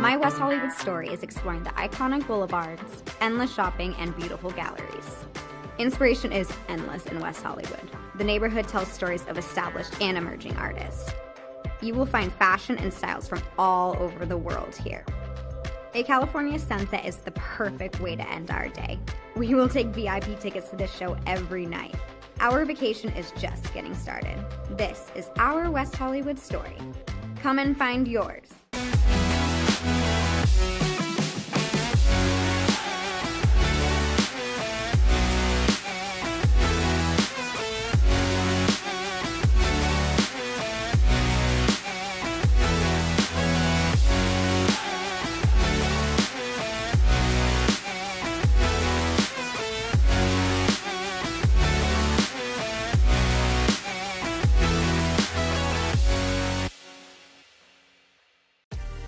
My West Hollywood story is exploring the iconic boulevards, endless shopping, and beautiful galleries. Inspiration is endless in West Hollywood. The neighborhood tells stories of established and emerging artists. You will find fashion and styles from all over the world here. A California sunset is the perfect way to end our day. We will take VIP tickets to this show every night. Our vacation is just getting started. This is our West Hollywood story. Come and find yours.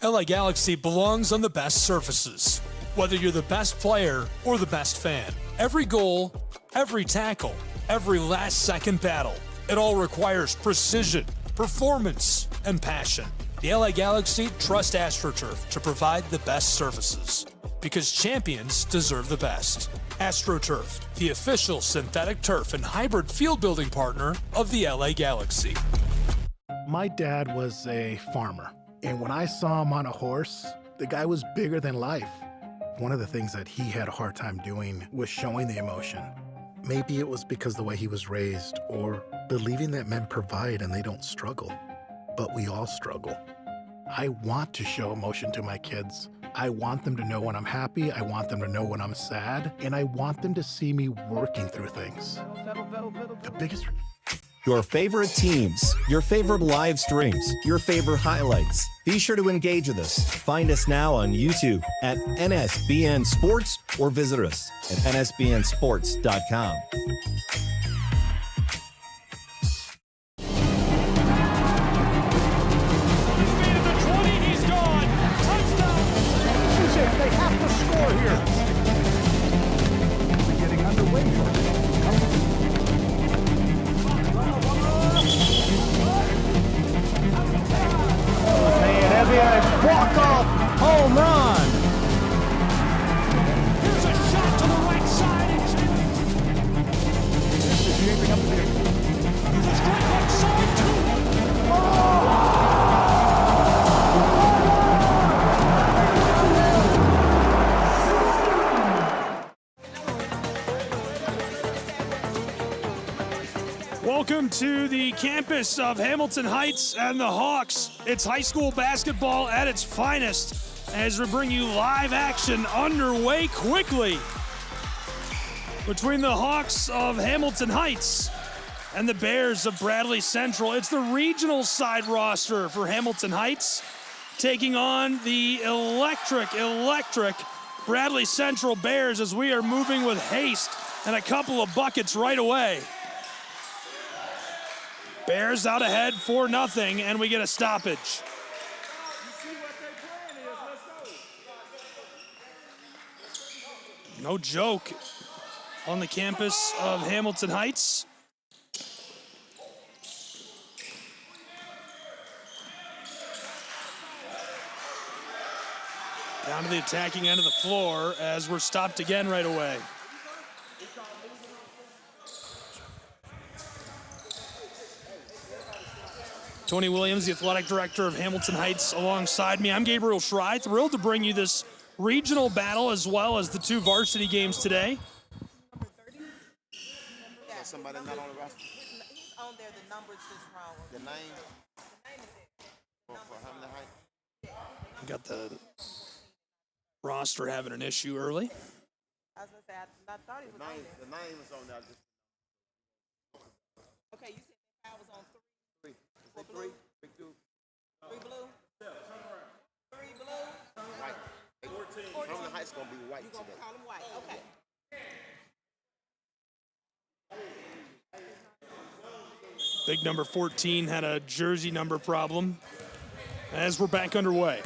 LA Galaxy belongs on the best surfaces. Whether you're the best player or the best fan, every goal, every tackle, every last-second battle, it all requires precision, performance, and passion. The LA Galaxy trust AstroTurf to provide the best surfaces, because champions deserve the best. AstroTurf, the official synthetic turf and hybrid field building partner of the LA Galaxy. My dad was a farmer. And when I saw him on a horse, the guy was bigger than life. One of the things that he had a hard time doing was showing the emotion. Maybe it was because the way he was raised, or believing that men provide and they don't struggle. But we all struggle. I want to show emotion to my kids. I want them to know when I'm happy, I want them to know when I'm sad, and I want them to see me working through things. The biggest... Your favorite teams, your favorite live streams, your favorite highlights. Be sure to engage with us. Find us now on YouTube at NSBN Sports or visit us at nsbnsports.com. He's made it to 20, he's gone. Touchdown! They have to score here. We're getting underway here. Walk-off home run. Here's a shot to the right side. This is shaping up to be a strike right side too. Welcome to the campus of Hamilton Heights and the Hawks. It's high school basketball at its finest as we bring you live action underway quickly between the Hawks of Hamilton Heights and the Bears of Bradley Central. It's the regional side roster for Hamilton Heights taking on the electric Bradley Central Bears as we are moving with haste and a couple of buckets right away. Bears out ahead 4-0, and we get a stoppage. No joke on the campus of Hamilton Heights. Down to the attacking end of the floor as we're stopped again right away. Tony Williams, the athletic director of Hamilton Heights, alongside me. I'm Gabriel Schrei, thrilled to bring you this regional battle as well as the two varsity games today. Somebody not on the roster? He's on there, the number's just wrong. The name? For Hamilton Heights? We got the roster having an issue early. I was going to say, I thought he was on there. The name is on there. Okay, you said I was on three. Say three. Big two. Three blue? Yeah, turn around. Three blue? White. 14. Hamilton Heights going to be white You're going to today. call him white. Okay. Big number 14 had a jersey number problem as we're back underway.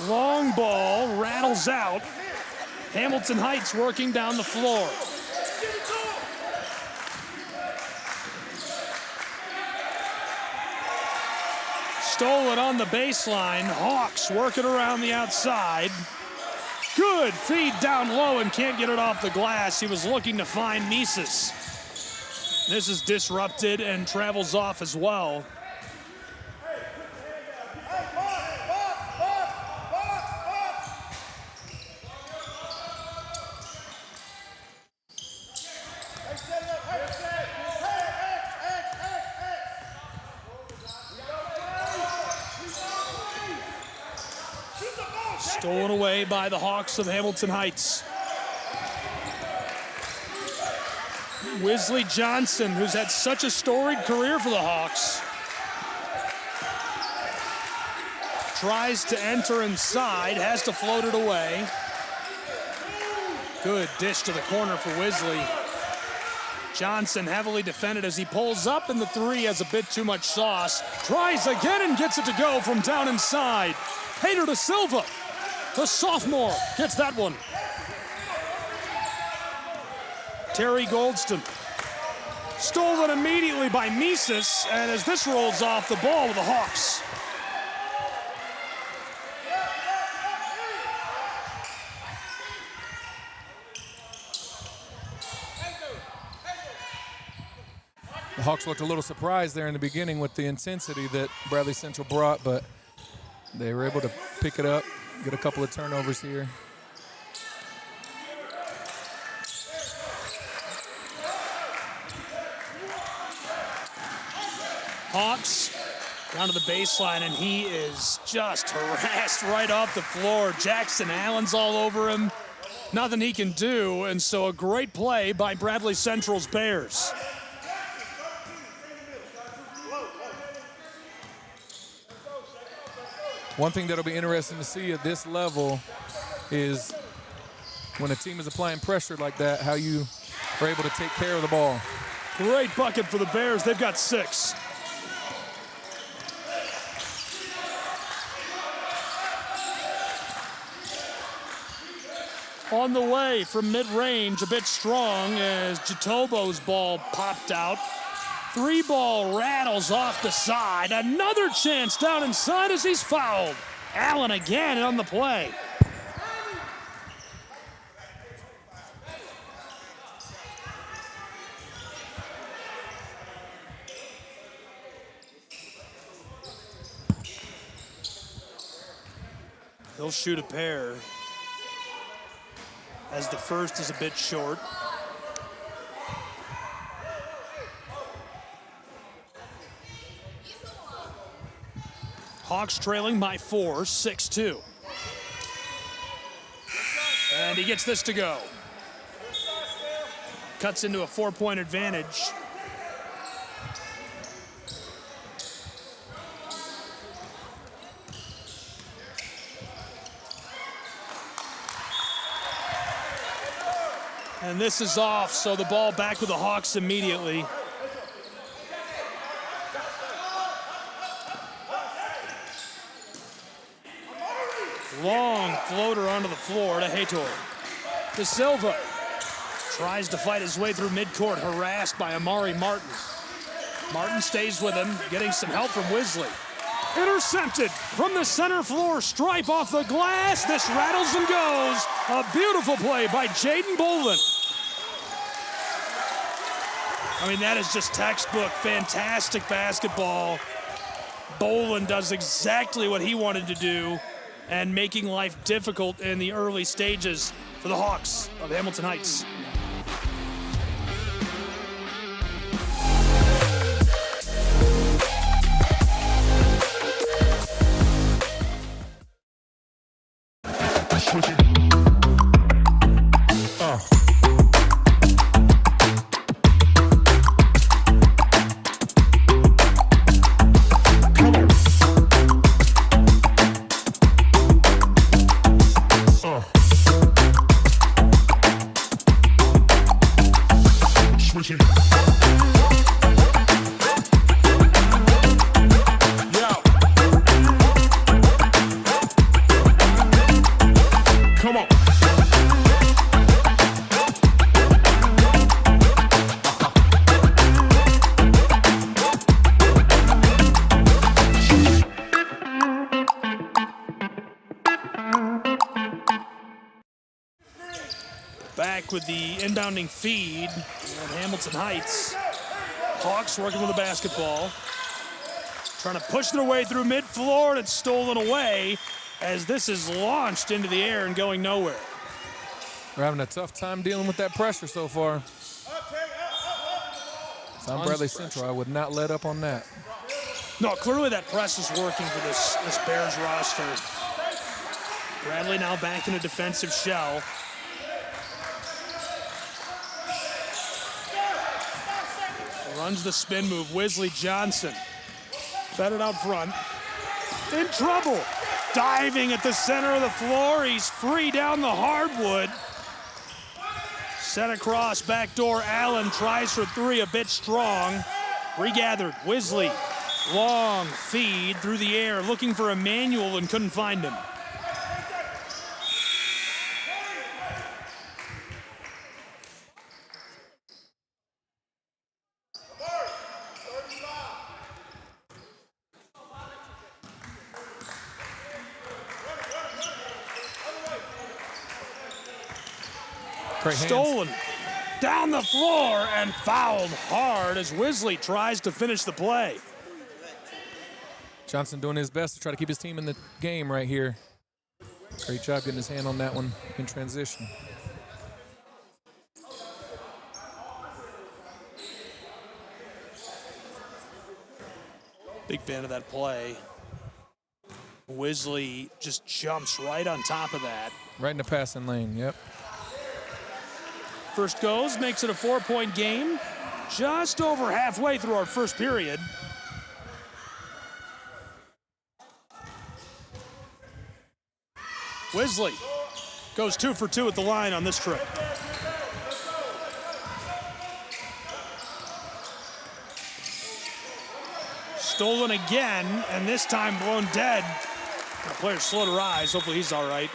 Long ball rattles out. Hamilton Heights working down the floor. Stolen on the baseline. Hawks working around the outside. Good feed down low and can't get it off the glass. He was looking to find Mises. This is disrupted and travels off as well. Stolen away by the Hawks of Hamilton Heights. Wesley Johnson, who's had such a storied career for the Hawks, tries to enter inside, has to float it away. Good dish to the corner for Wesley. Johnson heavily defended as he pulls up, and the three has a bit too much sauce. Tries again and gets it to go from down inside. Hader da Silva, the sophomore, gets that one. Terry Goldston. Stolen immediately by Mises, and as this rolls off, the ball with the Hawks. The Hawks looked a little surprised there in the beginning with the intensity that Bradley Central brought, but they were able to pick it up, get a couple of turnovers here. Hawks down to the baseline, and he is just harassed right off the floor. Jackson Allen's all over him. Nothing he can do, and so a great play by Bradley Central's Bears. One thing that'll be interesting to see at this level is when a team is applying pressure like that, how you are able to take care of the ball. Great bucket for the Bears. They've got 6. On the way from mid-range, a bit strong as Jatobo's ball popped out. 3-ball rattles off the side. Another chance down inside as he's fouled. Allen again on the play. He'll shoot a pair as the first is a bit short. Hawks trailing by 4, 6-2. And he gets this to go. Cuts into a 4-point advantage. And this is off, so the ball back with the Hawks immediately. Long floater onto the floor to Hator. Da Silva tries to fight his way through midcourt, harassed by Amari Martin. Martin stays with him, getting some help from Wesley. Intercepted from the center floor, stripe off the glass. This rattles and goes. A beautiful play by Jaden Bolden. I mean, that is just textbook, fantastic basketball. Bolden does exactly what he wanted to do, and making life difficult in the early stages for the Hawks of Hamilton Heights. Come on. back with the inbounding feed at Hamilton Heights. Hawks working with the basketball. Trying to push their way through mid-floor, and it's stolen away as this is launched into the air and going nowhere. We're having a tough time dealing with that pressure so far. If I'm Bradley Central, I would not let up on that. No, clearly that press is working for this Bears roster. Bradley now back in a defensive shell. Runs the spin move. Wesley Johnson fed it out front. In trouble. Diving at the center of the floor. He's free down the hardwood. Set across, backdoor. Allen tries for three, a bit strong. Regathered. Wesley. Long feed through the air, looking for Emmanuel and couldn't find him. Stolen down the floor and fouled hard as Wesley tries to finish the play. Johnson doing his best to try to keep his team in the game right here. Great job getting his hand on that one in transition. Big fan of that play. Wesley just jumps right on top of that. Right in the passing lane, yep. First goes, makes it a 4-point game. Just over halfway through our first period. Wesley goes 2 for 2 at the line on this trip. Stolen again, and this time blown dead. The player's slow to rise. Hopefully he's all right.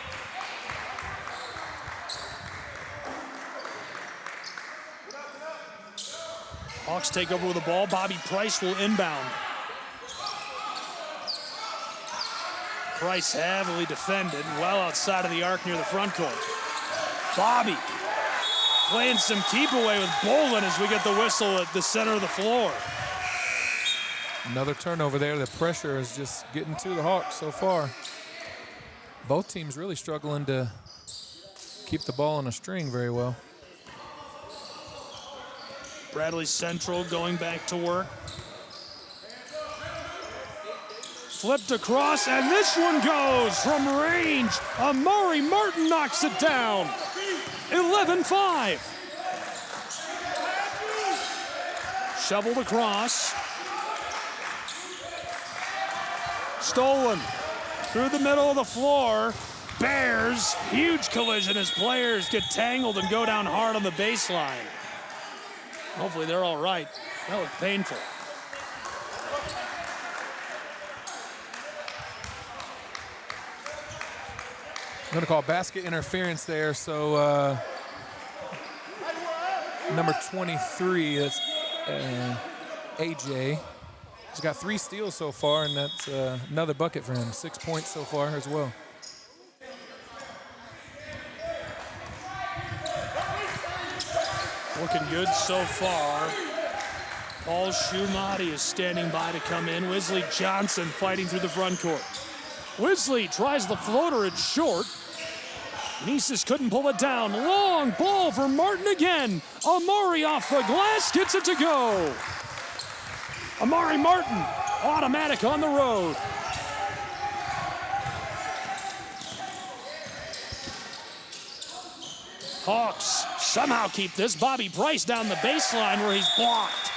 Hawks take over with the ball. Bobby Price will inbound. Price heavily defended, well outside of the arc near the front court. Bobby playing some keep away with Bolin as we get the whistle at the center of the floor. Another turnover there. The pressure is just getting to the Hawks so far. Both teams really struggling to keep the ball on a string very well. Bradley Central going back to work. Flipped across, and this one goes from range. Amari Martin knocks it down. 11-5. Shoveled across. Stolen through the middle of the floor. Bears, huge collision as players get tangled and go down hard on the baseline. Hopefully they're all right. That looked painful. I'm gonna call basket interference there. So number 23, that's AJ. He's got 3 steals so far, and that's another bucket for him. 6 points so far as well. Looking good so far. Paul Schumati is standing by to come in. Wesley Johnson fighting through the front court. Wesley tries the floater, it's short. Nisus couldn't pull it down. Long ball for Martin again. Amari off the glass, gets it to go. Amari Martin, automatic on the road. Hawks somehow keep this. Bobby Price down the baseline where he's blocked.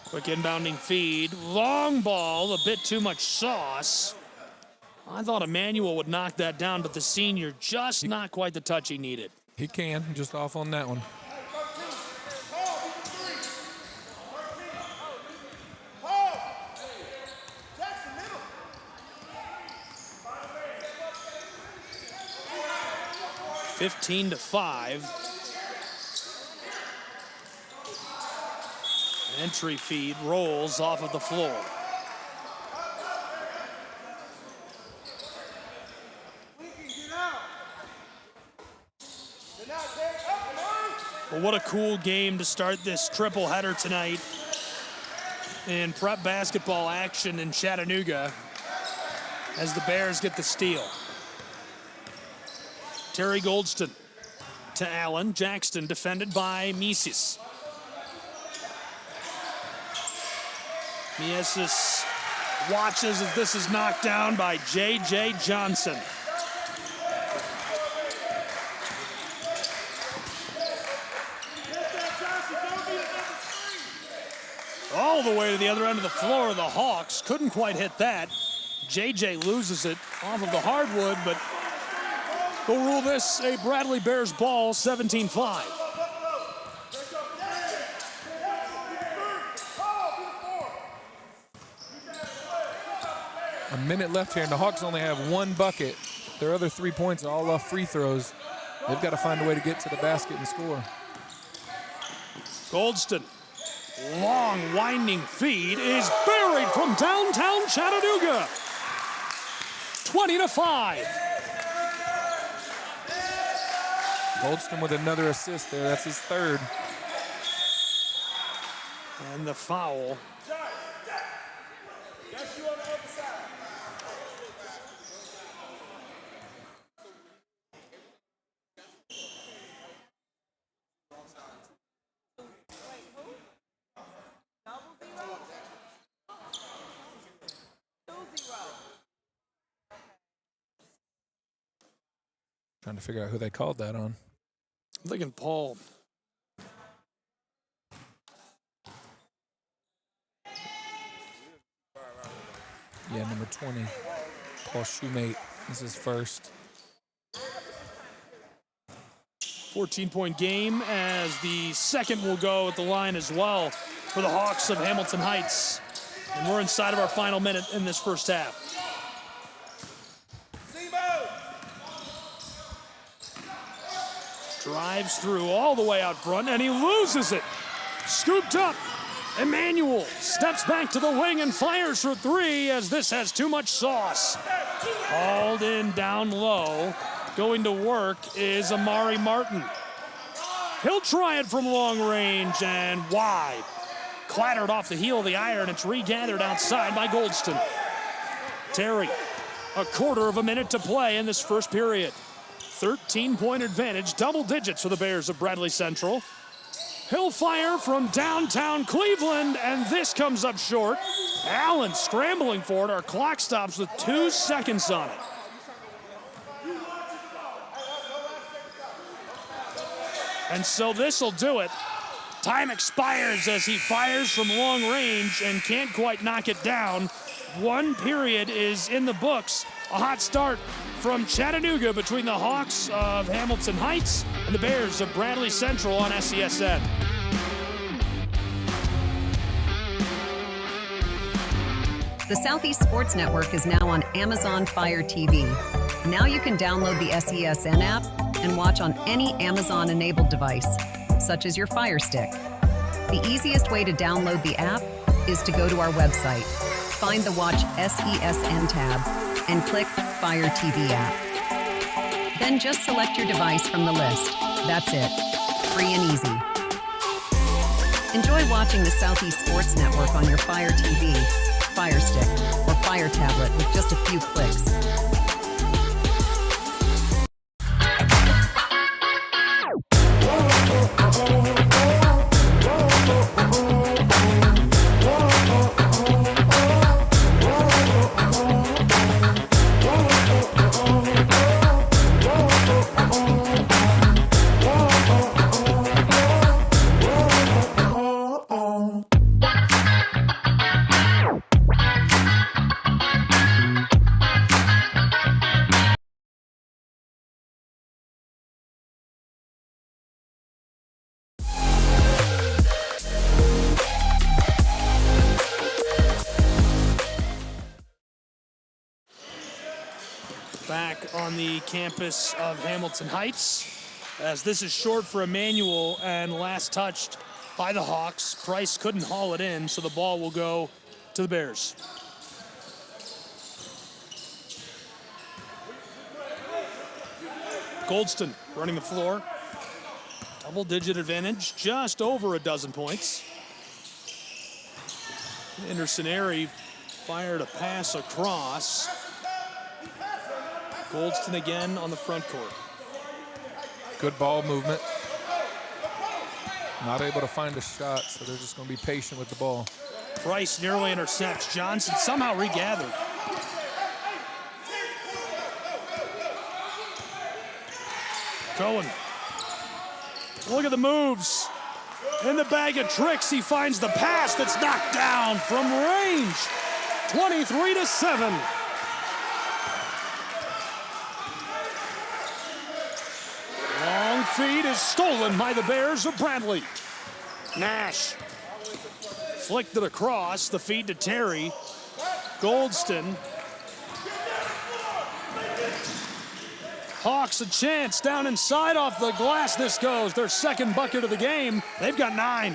Quick inbounding feed. Long ball, a bit too much sauce. I thought Emmanuel would knock that down, but the senior just not quite the touch he needed. He can, just off on that one. 15-5. Entry feed rolls off of the floor. Well, what a cool game to start this triple header tonight in prep basketball action in Chattanooga as the Bears get the steal. Terry Goldston to Allen. Jackson defended by Miesis. Miesis watches as this is knocked down by J.J. Johnson. All the way to the other end of the floor. The Hawks couldn't quite hit that. J.J. loses it off of the hardwood, but they'll rule this a Bradley Bears ball, 17-5. A minute left here, and the Hawks only have one bucket. Their other 3 points are all off free throws. They've got to find a way to get to the basket and score. Goldston, long winding feed is buried from downtown Chattanooga. 20-5. Goldston with another assist there. That's his third. And the foul. Trying to figure out who they called that on. I'm thinking Paul. Yeah, number 20, Paul Shoemate. This is first. 14-point game as the second will go at the line as well for the Hawks of Hamilton Heights. And we're inside of our final minute in this first half. Drives through all the way out front, and he loses it. Scooped up. Emmanuel steps back to the wing and fires for three as this has too much sauce. Hauled in down low. Going to work is Amari Martin. He'll try it from long range and wide. Clattered off the heel of the iron. It's regathered outside by Goldston. Terry, a quarter of a minute to play in this first period. 13-point advantage, double digits for the Bears of Bradley Central. He'll fire from downtown Cleveland, and this comes up short. Allen scrambling for it. Our clock stops with 2 seconds on it. And so this'll do it. Time expires as he fires from long range and can't quite knock it down. 1 period is in the books. A hot start from Chattanooga between the Hawks of Hamilton Heights and the Bears of Bradley Central on SESN. The Southeast Sports Network is now on Amazon Fire TV. Now you can download the SESN app and watch on any Amazon-enabled device, such as your Fire Stick. The easiest way to download the app is to go to our website, find the Watch SESN tab, and click Fire TV app. Then just select your device from the list. That's it. Free and easy. Enjoy watching the Southeast Sports Network on your Fire TV, Fire Stick, or Fire tablet with just a few clicks. back on the campus of Hamilton Heights, as this is short for Emmanuel and last touched by the Hawks. Price couldn't haul it in, so the ball will go to the Bears. Goldston running the floor. Double-digit advantage, just over a dozen points. Anderson-Airy fired a pass across. Goldston again on the front court. Good ball movement. Not able to find a shot, so they're just going to be patient with the ball. Price nearly intercepts. Johnson somehow regathered. Cohen. Look at the moves. In the bag of tricks, he finds the pass that's knocked down from range. 23-7. Long feed is stolen by the Bears of Bradley. Nash flicked it across, the feed to Terry. Goldston. Hawks a chance down inside off the glass. This goes their second bucket of the game. They've got 9.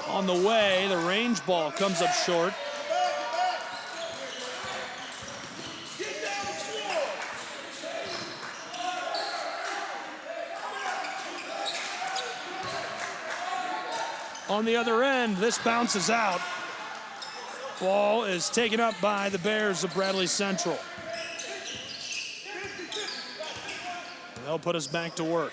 On the way, the range ball comes up short. On the other end, this bounces out. Ball is taken up by the Bears of Bradley Central. They'll put us back to work.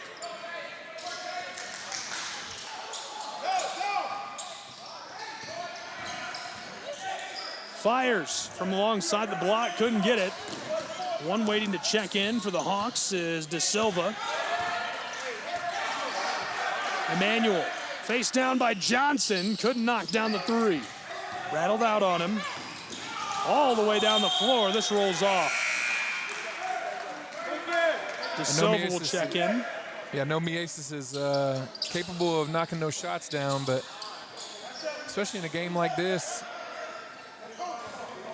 Fires from alongside the block, couldn't get it. One waiting to check in for the Hawks is De Silva. Emmanuel, face down by Johnson, couldn't knock down the 3. Rattled out on him. All the way down the floor, this rolls off. De Silva will check in. Yeah, no Miesis is capable of knocking those shots down, but especially in a game like this,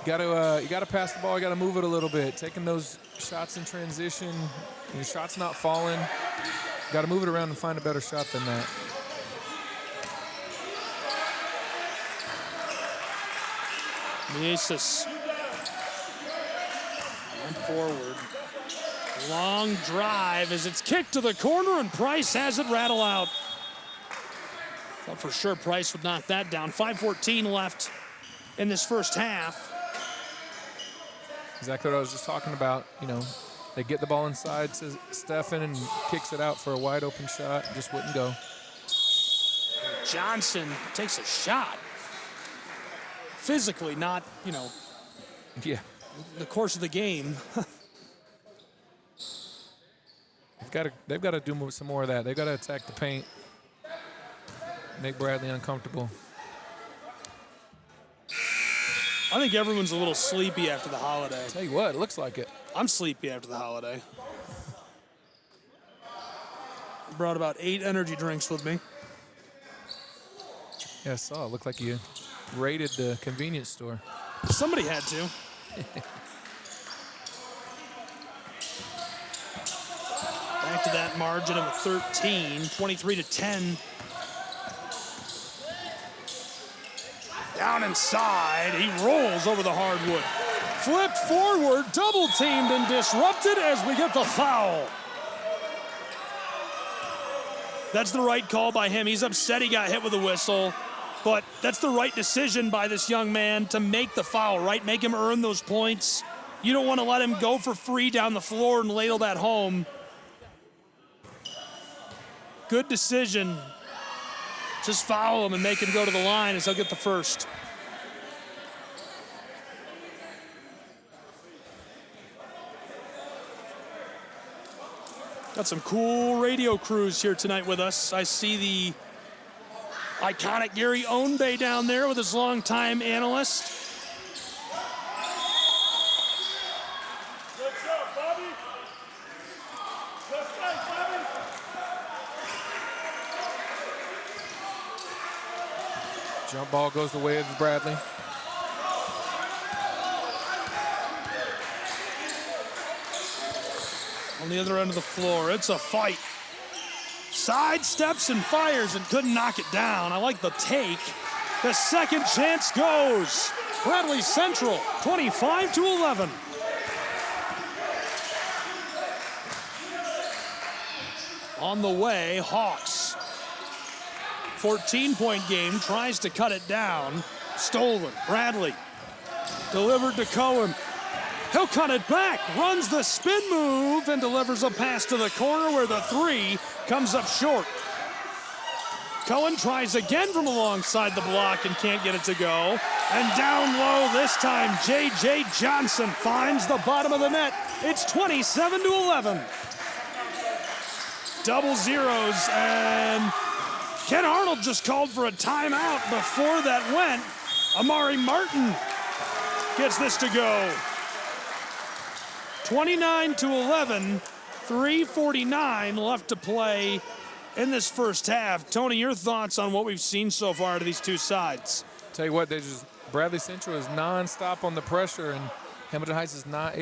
you gotta pass the ball, you gotta move it a little bit. Taking those shots in transition, your shot's not falling. You gotta move it around and find a better shot than that. Miesis went forward. Long drive as it's kicked to the corner, and Price has it rattle out. Thought for sure Price would knock that down. 5:14 left in this first half. Exactly what I was just talking about. You know, they get the ball inside to Stephen and kicks it out for a wide open shot. Just wouldn't go. Johnson takes a shot. Physically, not, Yeah. the course of the game. They've got to do some more of that. They've got to attack the paint, make Bradley uncomfortable. I think everyone's a little sleepy after the holiday. Tell you what, it looks like it. I'm sleepy after the holiday. Brought about 8 energy drinks with me. Yeah, I saw. It looked like you raided the convenience store. Somebody had to. Back to that margin of 13, 23-10. Down inside, he rolls over the hardwood. Flipped forward, double teamed and disrupted as we get the foul. That's the right call by him. He's upset he got hit with a whistle, but that's the right decision by this young man to make the foul, right? Make him earn those points. You don't want to let him go for free down the floor and ladle that home. Good decision. Just foul him and make him go to the line as he'll get the first. Got some cool radio crews here tonight with us. I see the iconic Gary Ownbay down there with his longtime analyst. Jump ball goes the way of Bradley. On the other end of the floor, it's a fight. Sidesteps and fires and couldn't knock it down. I like the take. The second chance goes. Bradley Central, 25-11. On the way, Hawks. 14-point game, tries to cut it down. Stolen, Bradley. Delivered to Cohen. He'll cut it back, runs the spin move, and delivers a pass to the corner where the three comes up short. Cohen tries again from alongside the block and can't get it to go. And down low this time, J.J. Johnson finds the bottom of the net. It's 27-11. Double zeros, and Ken Arnold just called for a timeout. Before that went, Amari Martin gets this to go. 29-11, 3:49 left to play in this first half. Tony, your thoughts on what we've seen so far to these two sides? Tell you what, Bradley Central is nonstop on the pressure, and Hamilton Heights has not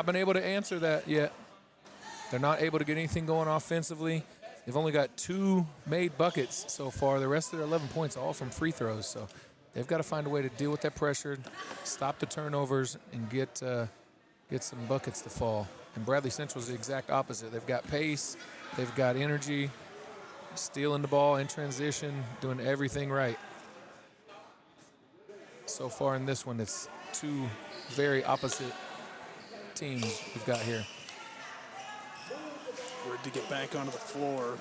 been able to answer that yet. They're not able to get anything going offensively. They've only got 2 made buckets so far. The rest of their 11 points all from free throws. So they've got to find a way to deal with that pressure, stop the turnovers, and get some buckets to fall. And Bradley Central is the exact opposite. They've got pace, they've got energy, stealing the ball in transition, doing everything right. So far in this one, it's 2 very opposite teams we've got here. Word to get back onto the floor.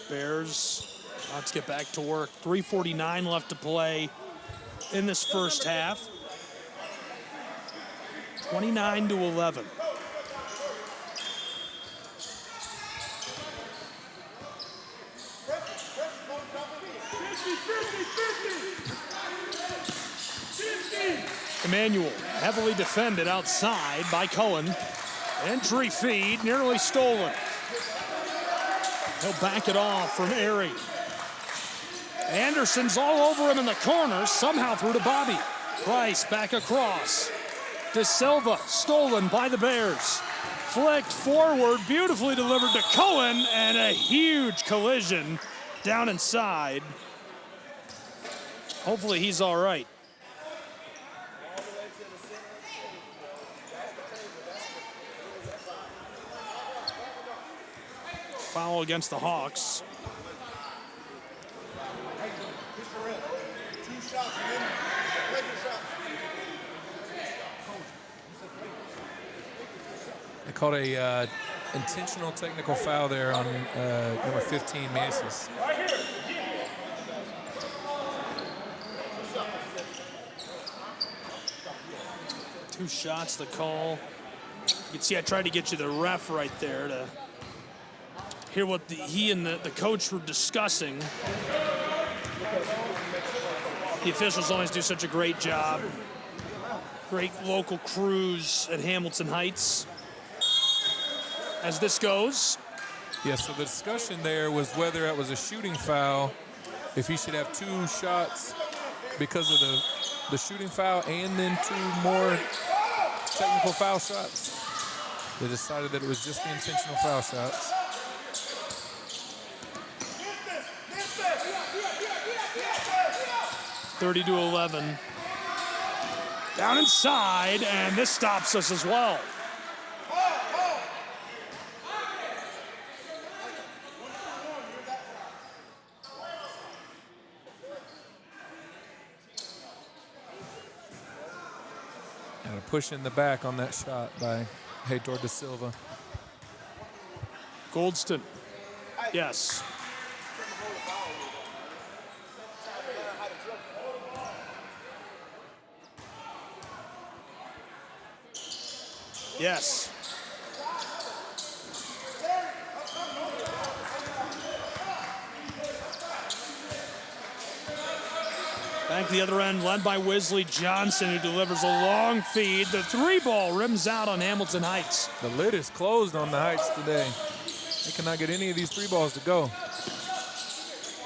Bears, let's get back to work. 3:49 left to play in this first half. 29-11. Emmanuel, heavily defended outside by Cohen. Entry feed, nearly stolen. He'll back it off from Airy. Anderson's all over him in the corner, somehow through to Bobby. Price back across. De Silva, stolen by the Bears. Flicked forward, beautifully delivered to Cohen, and a huge collision down inside. Hopefully he's all right. Foul against the Hawks. They called a intentional technical foul there on number 15, Mansis. Two shots the call. You can see I tried to get you the ref right there to hear what he and the coach were discussing. The officials always do such a great job. Great local crews at Hamilton Heights. As this goes. Yeah, so the discussion there was whether it was a shooting foul, if he should have 2 shots because of the shooting foul and then 2 more technical foul shots. They decided that it was just the intentional foul shots. (30-11). Down inside, and this stops us as well. And a push in the back on that shot by Heitor de Silva. Goldston, yes. Yes. Back to the other end, led by Wesley Johnson, who delivers a long feed. The 3-ball rims out on Hamilton Heights. The lid is closed on the Heights today. They cannot get any of these 3 balls to go.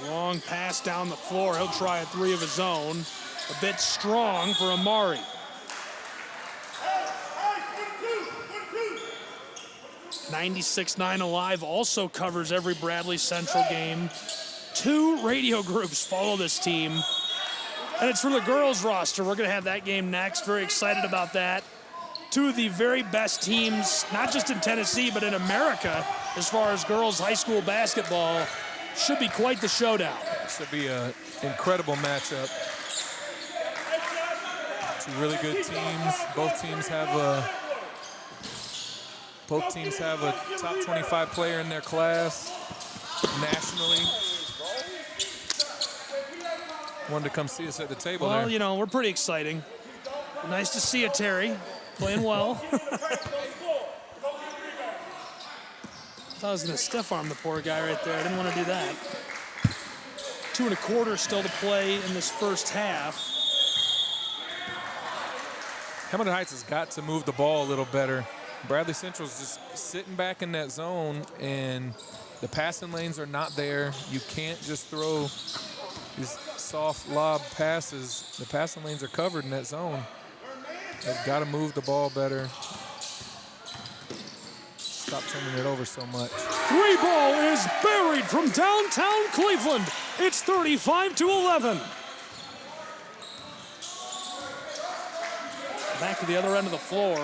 Long pass down the floor. He'll try a three of his own. A bit strong for Amari. .96.9 Alive also covers every Bradley Central game. 2 radio groups follow this team. And it's for the girls roster. We're going to have that game next. Very excited about that. 2 of the very best teams, not just in Tennessee, but in America, as far as girls high school basketball. Should be quite the showdown. Should be an incredible matchup. 2 really good teams. Both teams have a top 25 player in their class nationally. Wanted to come see us at the table Well, there. you know, we're pretty exciting. Nice to see you, Terry. Playing well. Thought I was going to stiff arm the poor guy right there. I didn't want to do that. 2 1/4 still to play in this first half. Hamilton Heights has got to move the ball a little better. Bradley Central's just sitting back in that zone, and the passing lanes are not there. You can't just throw these soft lob passes. The passing lanes are covered in that zone. They've got to move the ball better. Stop turning it over so much. 3 ball is buried from downtown Cleveland. It's 35-11. Back to the other end of the floor.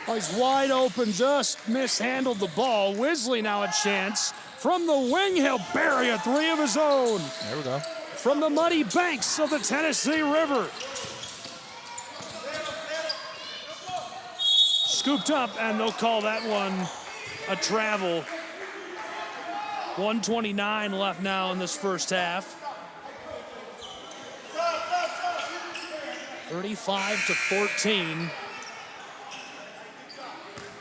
Oh, he's wide open, just mishandled the ball. Wisley now a chance. From the wing, he'll bury a 3 of his own. There we go. From the muddy banks of the Tennessee River. Scooped up, and they'll call that one a travel. 1:29 left now in this first half. 35-14.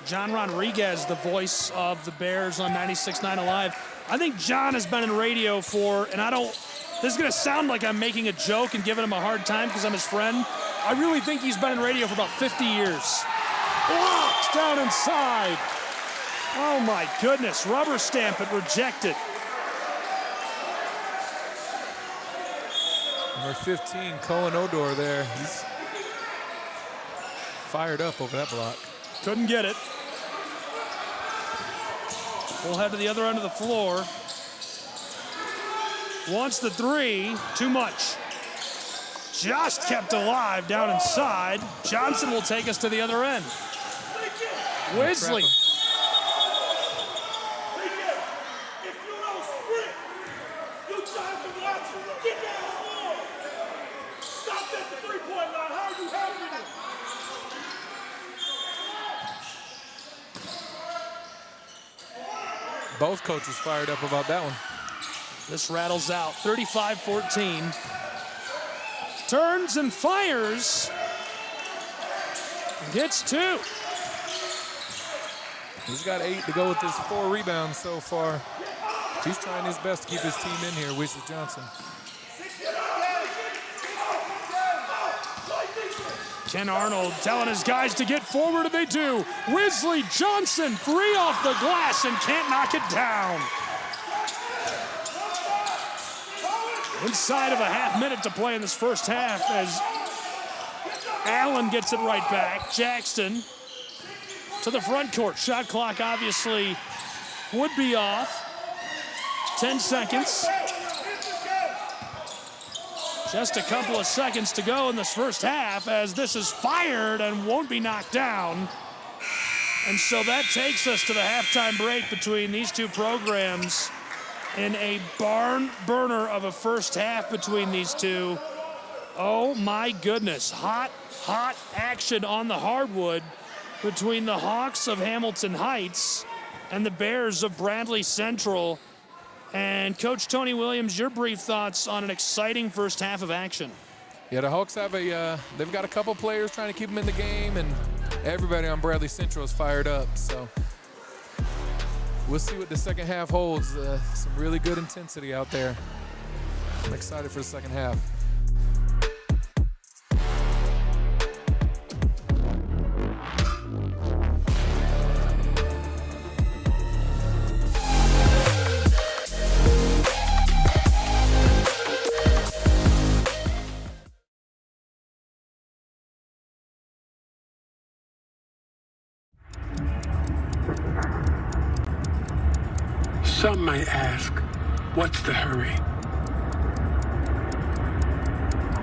John Rodriguez, the voice of the Bears on 96.9 Alive. I think John has been in radio for, and this is gonna sound like I'm making a joke and giving him a hard time because I'm his friend. I really think he's been in radio for about 50 years. Blocked down inside. Oh my goodness, rubber stamp it, rejected. Number 15, Cohen Odor there. He's fired up over that block. Couldn't get it. We'll head to the other end of the floor. Wants the 3, too much. Just kept alive down inside. Johnson will take us to the other end. Wisley. Both coaches fired up about that one. This rattles out, 35-14. Turns and fires. Gets 2. He's got 8 to go with his 4 rebounds so far. He's trying his best to keep his team in here, Wesley Johnson. Ken Arnold telling his guys to get forward, and they do. Wesley Johnson, 3 off the glass and can't knock it down. Inside of a half minute to play in this first half as Allen gets it right back. Jackson to the front court. Shot clock obviously would be off. 10 seconds. Just a couple of seconds to go in this first half as this is fired and won't be knocked down. And so that takes us to the halftime break between these two programs in a barn burner of a first half between these two. Oh my goodness, hot action on the hardwood between the Hawks of Hamilton Heights and the Bears of Bradley Central. And Coach Tony Williams, your brief thoughts on an exciting first half of action. Yeah, the Hawks have they've got a couple players trying to keep them in the game, and everybody on Bradley Central is fired up. So we'll see what the second half holds. Some really good intensity out there. I'm excited for the second half. Some might ask, what's the hurry?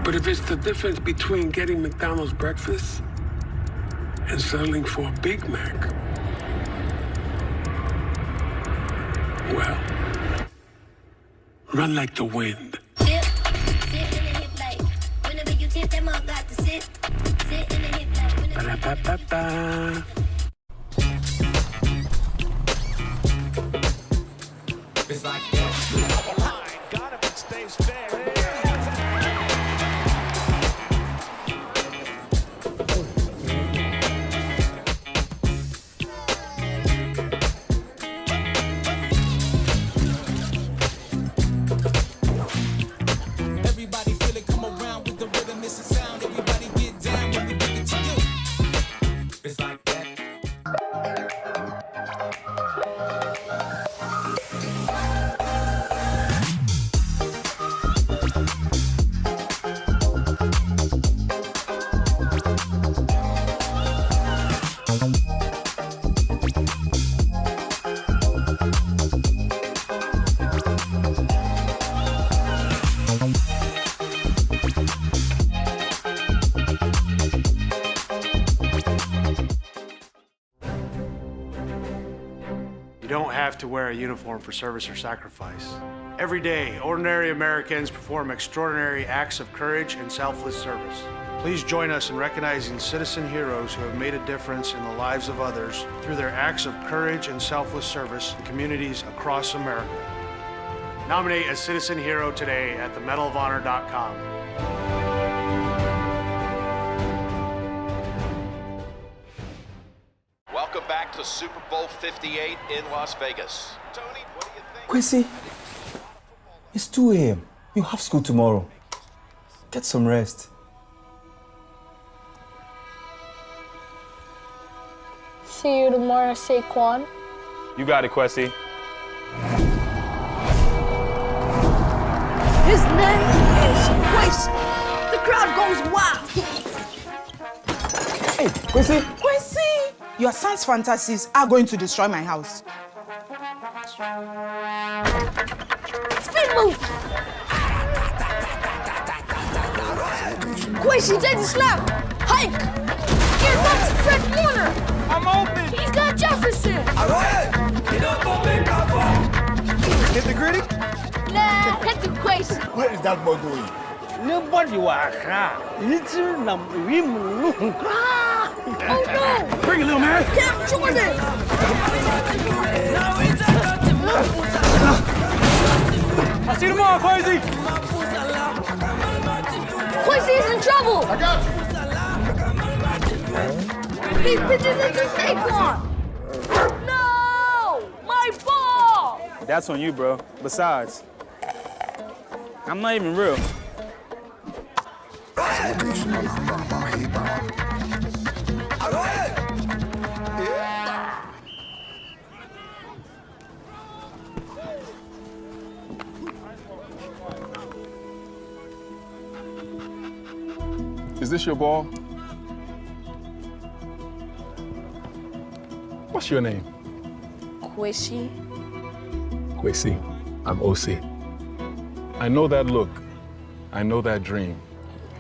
But if it's the difference between getting McDonald's breakfast and settling for a Big Mac, well, run like the wind. Sit in the hip like, whenever you tip them up, got to sit in the hip like, whenever Ba-da-ba-ba-ba. It's like that. Got it, but stays fair. Everybody feel it, come around with the rhythm, it's a sound. Everybody get down when we bring it to you. It's like that. You don't have to wear a uniform for service or sacrifice. Every day, ordinary Americans perform extraordinary acts of courage and selfless service. Please join us in recognizing citizen heroes who have made a difference in the lives of others through their acts of courage and selfless service in communities across America. Nominate a citizen hero today at themedalofhonor.com. Welcome back to Super Bowl 58 in Las Vegas. Tony, what do you think? Kwesi, it's 2 a.m. You have school tomorrow. Get some rest. See you tomorrow, Saquon. You got it, Kwesi. His name is Kwesi. The crowd goes wild. Hey, Kwesi. Kwesi, your son's fantasies are going to destroy my house. Spin move. Kwesi, take the snap. Hike. Here comes Fred Warner. I'm open. He's got Jefferson. All right. Get up on me, Hit the gritty? Nah, hit the Kwesi. What is that boy doing? Nobody was little number. Oh no! Bring it, little man. Cam Jordan. I'll see you tomorrow, Kwesi. Kwesi is in trouble. I got you. He pitches it to Saquon. No! My ball! That's on you, bro. Besides, I'm not even real. Is this your ball? What's your name? Kwesi. Kwesi. I'm OC. I know that look. I know that dream.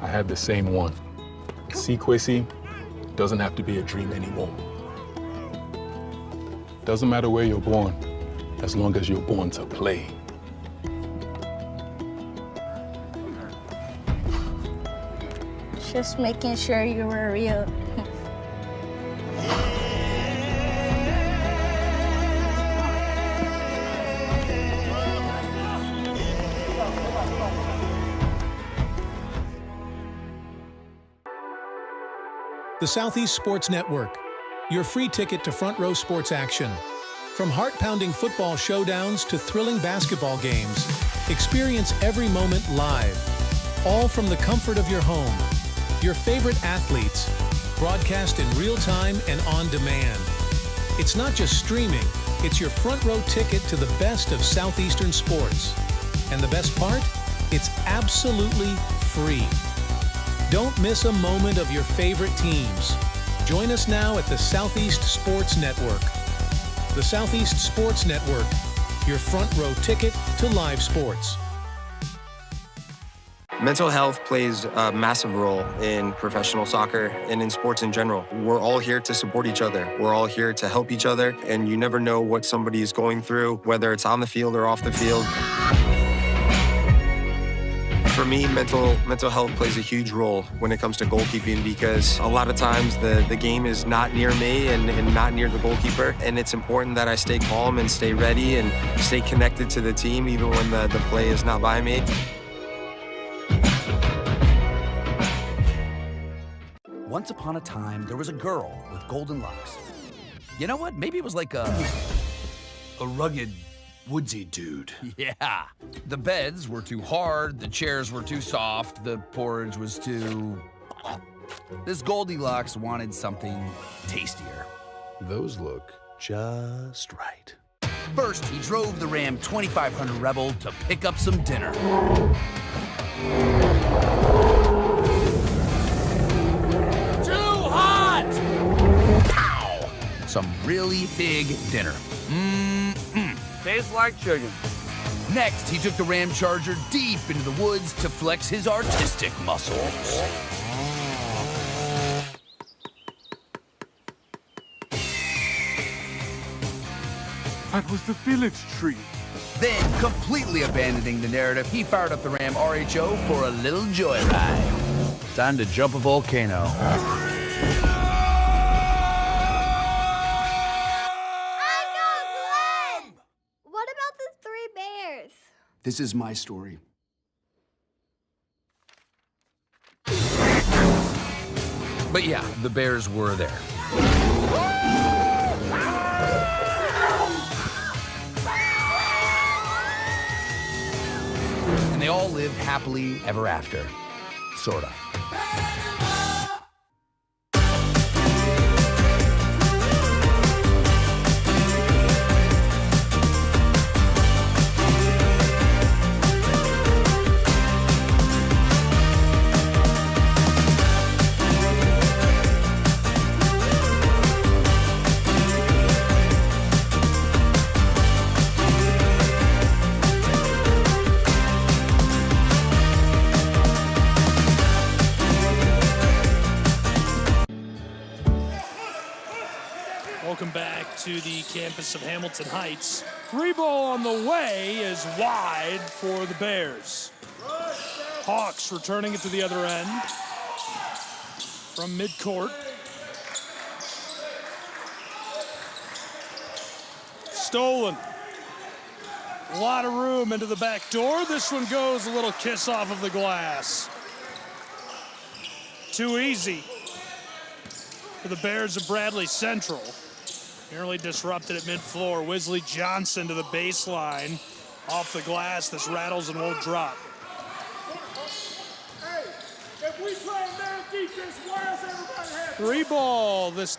I had the same one. See, Kwesi, doesn't have to be a dream anymore. Doesn't matter where you're born, as long as you're born to play. Just making sure you were real. The Southeast Sports Network, your free ticket to front row sports action. From heart-pounding football showdowns to thrilling basketball games, experience every moment live, all from the comfort of your home. Your favorite athletes, broadcast in real time and on demand. It's not just streaming, it's your front row ticket to the best of Southeastern sports. And the best part? It's absolutely free. Don't miss a moment of your favorite teams. Join us now at the Southeast Sports Network. The Southeast Sports Network, your front row ticket to live sports. Mental health plays a massive role in professional soccer and in sports in general. We're all here to support each other. We're all here to help each other, and you never know what somebody is going through, whether it's on the field or off the field. For me, mental health plays a huge role when it comes to goalkeeping, because a lot of times the game is not near me and not near the goalkeeper, and it's important that I stay calm and stay ready and stay connected to the team even when the play is not by me. Once upon a time, there was a girl with golden locks. You know what? Maybe it was like a rugged, woodsy dude. Yeah. The beds were too hard, the chairs were too soft, the porridge was too... This Goldilocks wanted something tastier. Those look just right. First, he drove the Ram 2500 Rebel to pick up some dinner. Some really big dinner. Tastes like chicken. Next, he took the Ram Charger deep into the woods to flex his artistic muscles. That was the village tree. Then, completely abandoning the narrative, he fired up the Ram RHO for a little joyride. Time to jump a volcano. This is my story. But yeah, the bears were there. And they all lived happily ever after. Sorta. Welcome back to the campus of Hamilton Heights. Three ball on the way is wide for the Bears. Hawks returning it to the other end from midcourt. Stolen. A lot of room into the back door. This one goes a little kiss off of the glass. Too easy for the Bears of Bradley Central. Nearly disrupted at mid-floor. Wesley Johnson to the baseline. Off the glass, this rattles and won't drop. Hey, if we play man defense, why does everybody have Three ball, this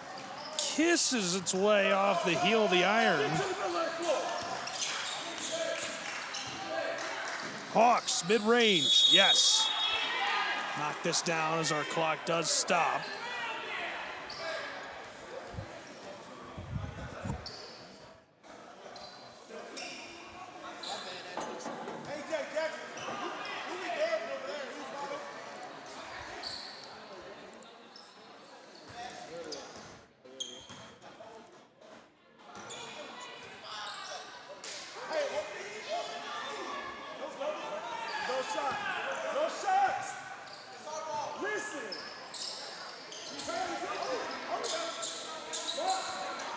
kisses its way off the heel of the iron. Hawks, mid-range, yes. Knock this down as our clock does stop.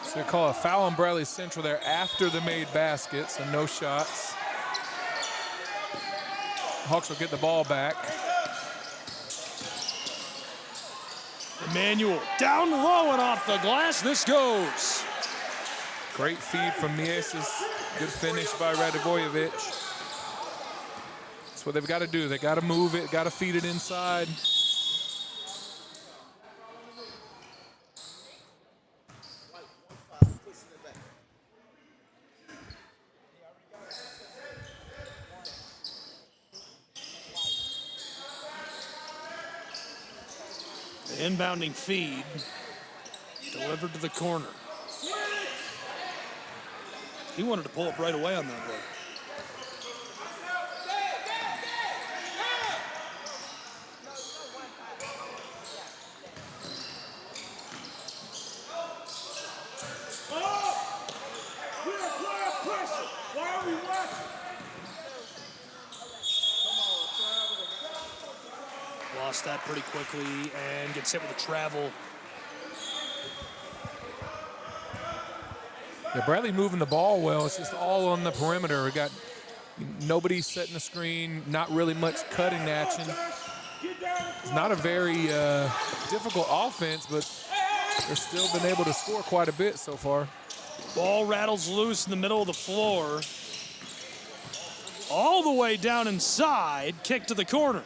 So they call a foul on Bradley Central there after the made basket, so no shots. Hawks will get the ball back. Emmanuel down low and off the glass. This goes. Great feed from Mieses. Good finish by Radivojevic. That's what they've got to do. They got to move it, got to feed it inside. The inbounding feed delivered to the corner. He wanted to pull up right away on that one. Lost that pretty quickly and gets hit with a travel. Yeah, Bradley moving the ball well. It's just all on the perimeter. We got nobody setting the screen, not really much cutting action. It's not a very difficult offense, but they're still been able to score quite a bit so far. Ball rattles loose in the middle of the floor. All the way down inside, kick to the corner.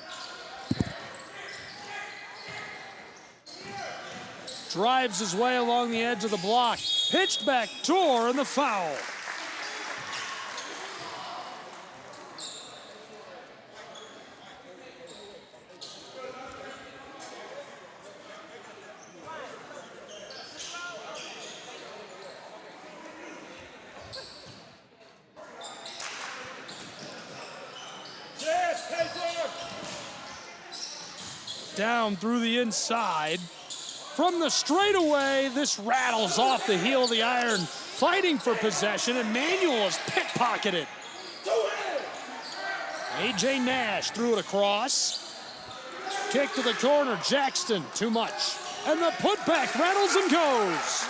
Drives his way along the edge of the block. Pitched back door and the foul. Down through the inside. From the straightaway, this rattles off the heel of the iron, fighting for possession, and Manuel is pickpocketed. A.J. Nash threw it across. Kick to the corner, Jackson, too much. And the putback rattles and goes.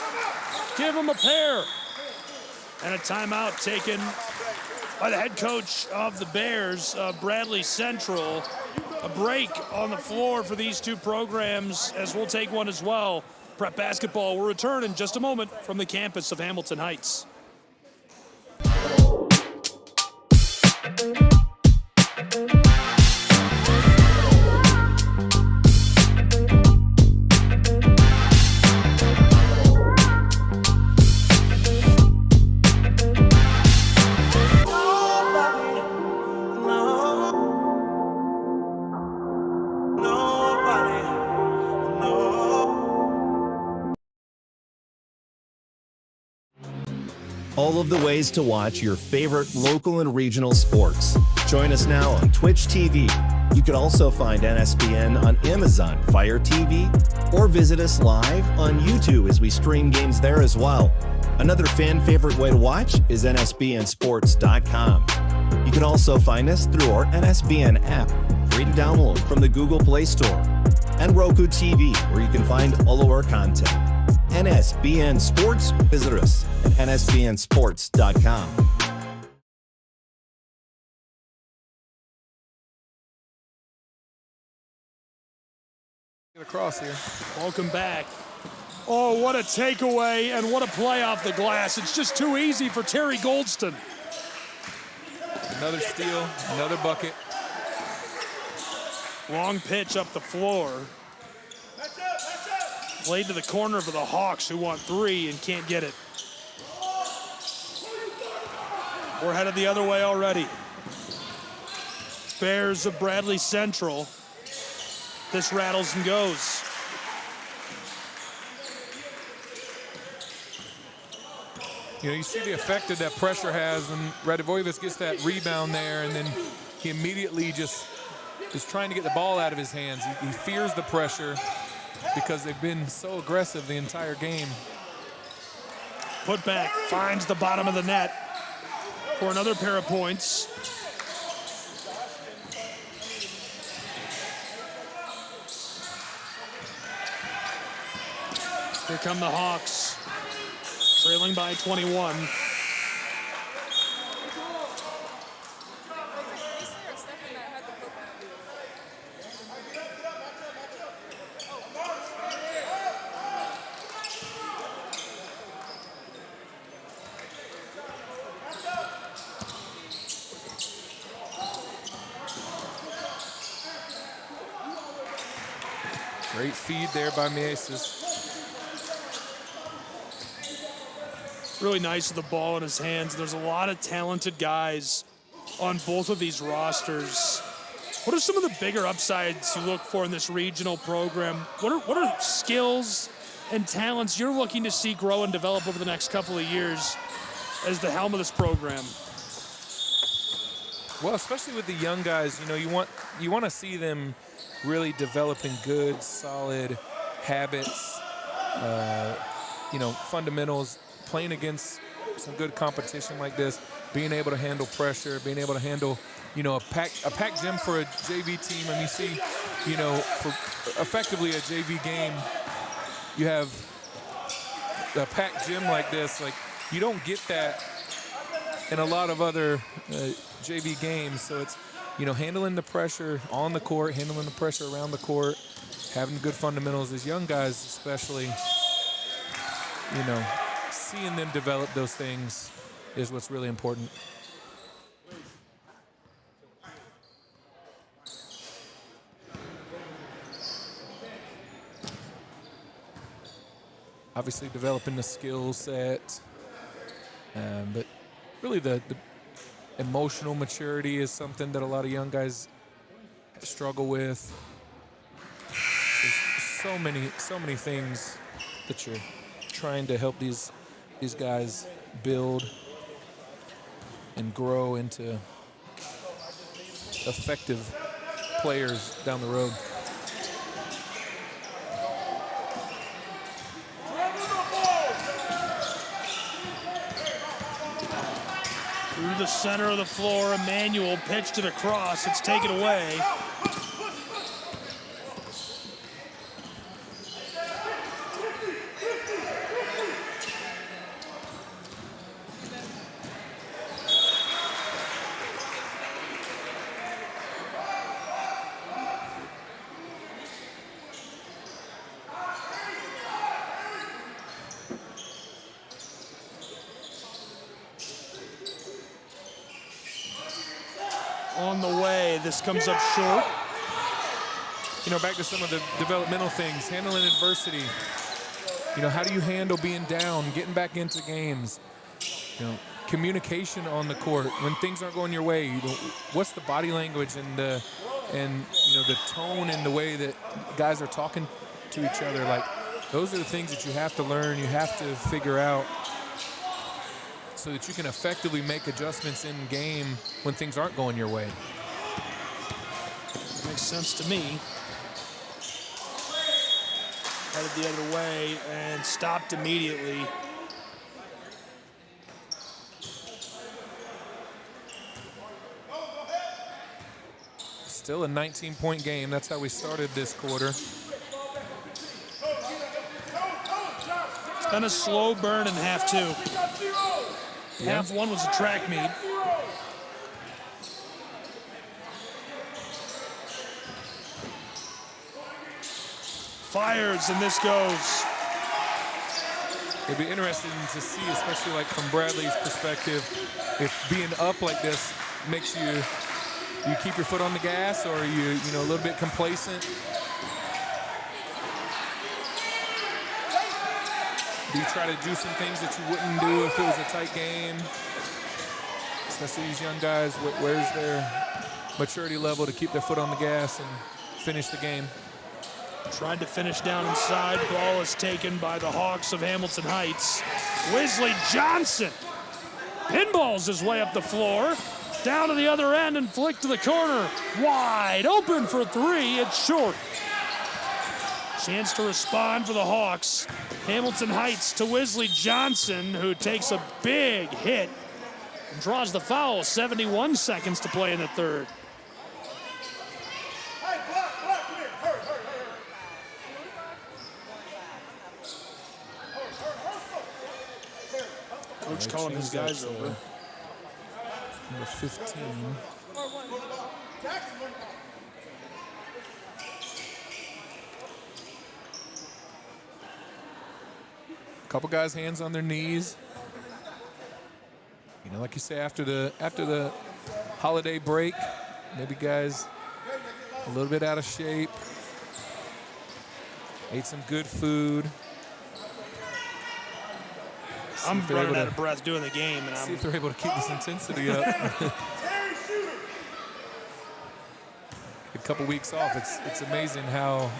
Give him a pair. And a timeout taken by the head coach of the Bears, Bradley Central. A break on the floor for these two programs, as we'll take one as well. Prep basketball will return in just a moment from the campus of Hamilton Heights. All of the ways to watch your favorite local and regional sports. Join us now on Twitch TV. You can also find NSBN on Amazon Fire TV or visit us live on YouTube as we stream games there as well. Another fan favorite way to watch is NSBNsports.com. You can also find us through our NSBN app, free to download from the Google Play Store, and Roku TV, where you can find all of our content. NSBN Sports, visit us at nsbnsports.com. Get across here. Welcome back. Oh, what a takeaway and what a play off the glass. It's just too easy for Terry Goldston. Another steal, another bucket. Long pitch up the floor. Played to the corner for the Hawks, who want three and can't get it. We're headed the other way already. Bears of Bradley Central. This rattles and goes. You know, you see the effect that pressure has, and Radovojevic gets that rebound there, and then he immediately just is trying to get the ball out of his hands. He fears the pressure because they've been so aggressive the entire game. Putback finds the bottom of the net for another pair of points. Here come the Hawks, trailing by 21. Great feed there by Mieses. Really nice with the ball in his hands. There's a lot of talented guys on both of these rosters. What are some of the bigger upsides you look for in this regional program? What are skills and talents you're looking to see grow and develop over the next couple of years as the helm of this program. Well, especially with the young guys, you know, you want to see them really developing good, solid habits, you know, fundamentals, playing against some good competition like this, being able to handle pressure, being able to handle, you know, a packed gym for a JV team. And you see, you know, for effectively a JV game, you have a packed gym like this. Like, you don't get that in a lot of other JV games. So it's, you know, handling the pressure on the court, handling the pressure around the court, having good fundamentals. As young guys especially, you know, seeing them develop those things is what's really important. Obviously developing the skill set, but really the emotional maturity is something that a lot of young guys struggle with. There's so many things that you're trying to help these guys build and grow into effective players down the road. Through the center of the floor, Emmanuel pitched it across. It's taken away. On the way, this comes up short. You know, back to some of the developmental things, handling adversity. You know, how do you handle being down, getting back into games? You know, communication on the court when things aren't going your way. You know, what's the body language and you know, the tone and the way that guys are talking to each other? Like, those are the things that you have to learn, you have to figure out, so that you can effectively make adjustments in game when things aren't going your way. Makes sense to me. Headed the other way and stopped immediately. Still a 19-point game. That's how we started this quarter. It's been a slow burn in half two. Yeah. Half one was a track meet. Fires, and this goes. It'd be interesting to see, especially like from Bradley's perspective, if being up like this makes you keep your foot on the gas, or are you know, a little bit complacent. Do you try to do some things that you wouldn't do if it was a tight game? Especially these young guys, where's their maturity level to keep their foot on the gas and finish the game? Tried to finish down inside. Ball is taken by the Hawks of Hamilton Heights. Wesley Johnson pinballs his way up the floor, down to the other end and flicked to the corner. Wide open for three. It's short. Chance to respond for the Hawks. Hamilton Heights to Wesley Johnson, who takes a big hit and draws the foul. 71 seconds to play in the third. Coach calling his guys over. Number 15. A couple guys hands on their knees. You know, like you say, after the holiday break, maybe guys a little bit out of shape. Ate some good food. I'm running out of breath doing the game, and see if they're able to keep this intensity up. A couple weeks off. It's amazing how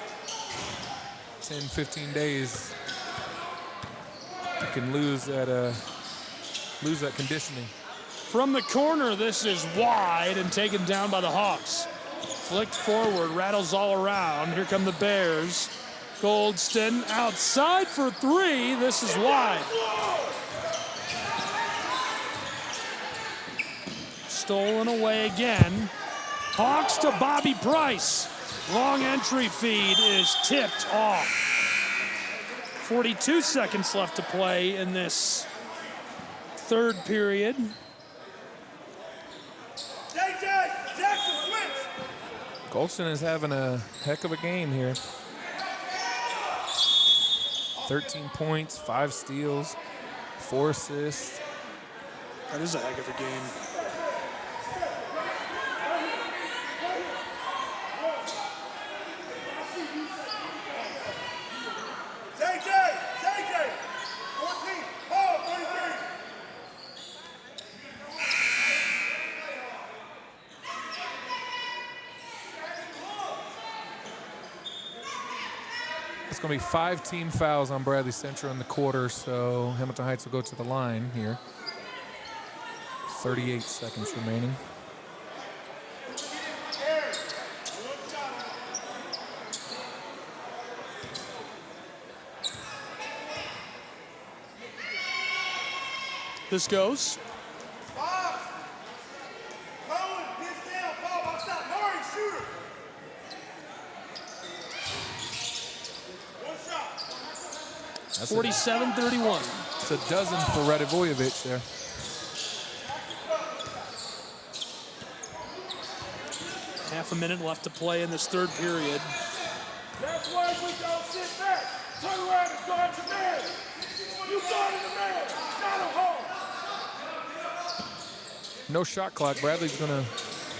10, 15 days you can lose lose that conditioning. From the corner, this is wide and taken down by the Hawks. Flicked forward, rattles all around. Here come the Bears. Goldston outside for three. This is wide. Stolen away again. Hawks to Bobby Price. Long entry feed is tipped off. 42 seconds left to play in this third period. Goldston is having a heck of a game here. 13 points, 5 steals, 4 assists. That is a heck of a game. It's going to be 5 team fouls on Bradley Central in the quarter, so Hamilton Heights will go to the line here. 38 seconds remaining. This goes. That's 47-31. It's a dozen for Radivojevic there. Half a minute left to play in this third period. That's why we don't sit back. Turn around and guard your man. You guarded the man, not a hole. No shot clock. Bradley's going to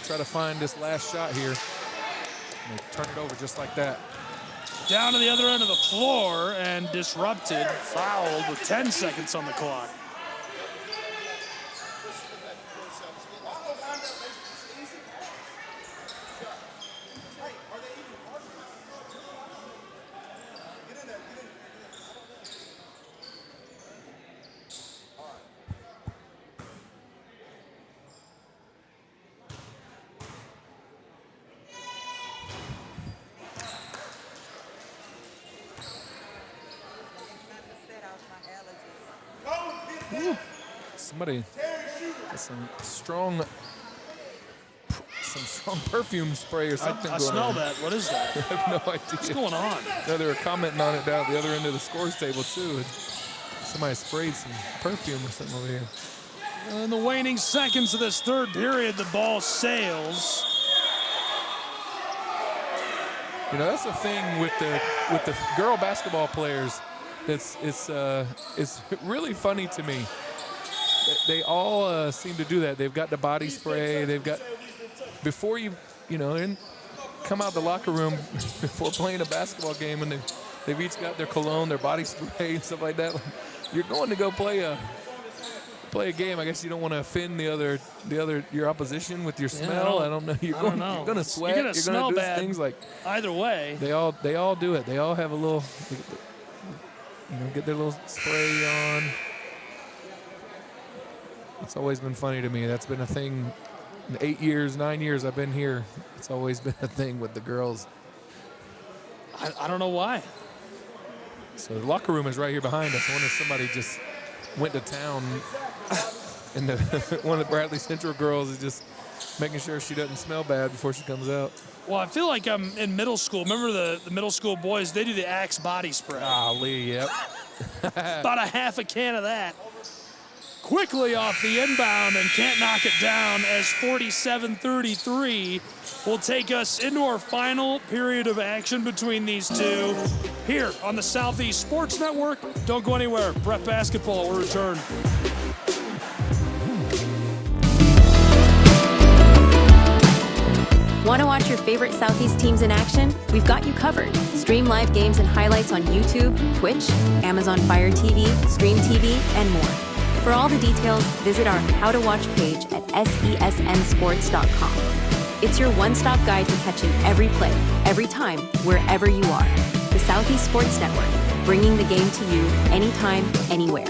try to find this last shot here. And turn it over just like that. Down to the other end of the floor and disrupted, fouled with 10 seconds on the clock. Somebody has some strong perfume spray or something I going smell on. that. What is that? I have no idea. What's going on? No, they were commenting on it down at the other end of the scores table too. Somebody sprayed some perfume or something over here. In the waning seconds of this third period, the ball sails. You know, that's the thing with the girl basketball players. It's really funny to me. They all seem to do that. They've got the body spray. They've got, before you come out the locker room before playing a basketball game, and they've each got their cologne, their body spray, and stuff like that. You're going to go play a game. I guess you don't want to offend your opposition with your smell. I don't know. You're going to sweat. You're going to smell do bad. Things like Either way. They all do it. They all have a little, get their little spray on. It's always been funny to me. That's been a thing in 8 years, 9 years I've been here. It's always been a thing with the girls. I don't know why. So the locker room is right here behind us. I wonder if somebody just went to town and one of the Bradley Central girls is just making sure she doesn't smell bad before she comes out. Well, I feel like I'm in middle school. Remember the middle school boys? They do the Axe body spray. Lee, yep. About a half a can of that. Quickly off the inbound and can't knock it down as 47-33 will take us into our final period of action between these two here on the Southeast Sports Network. Don't go anywhere. Brett Basketball will return. Want to watch your favorite Southeast teams in action? We've got you covered. Stream live games and highlights on YouTube, Twitch, Amazon Fire TV, Stream TV, and more. For all the details, visit our How to Watch page at sesnsports.com. It's your one-stop guide to catching every play, every time, wherever you are. The Southeast Sports Network, bringing the game to you anytime, anywhere.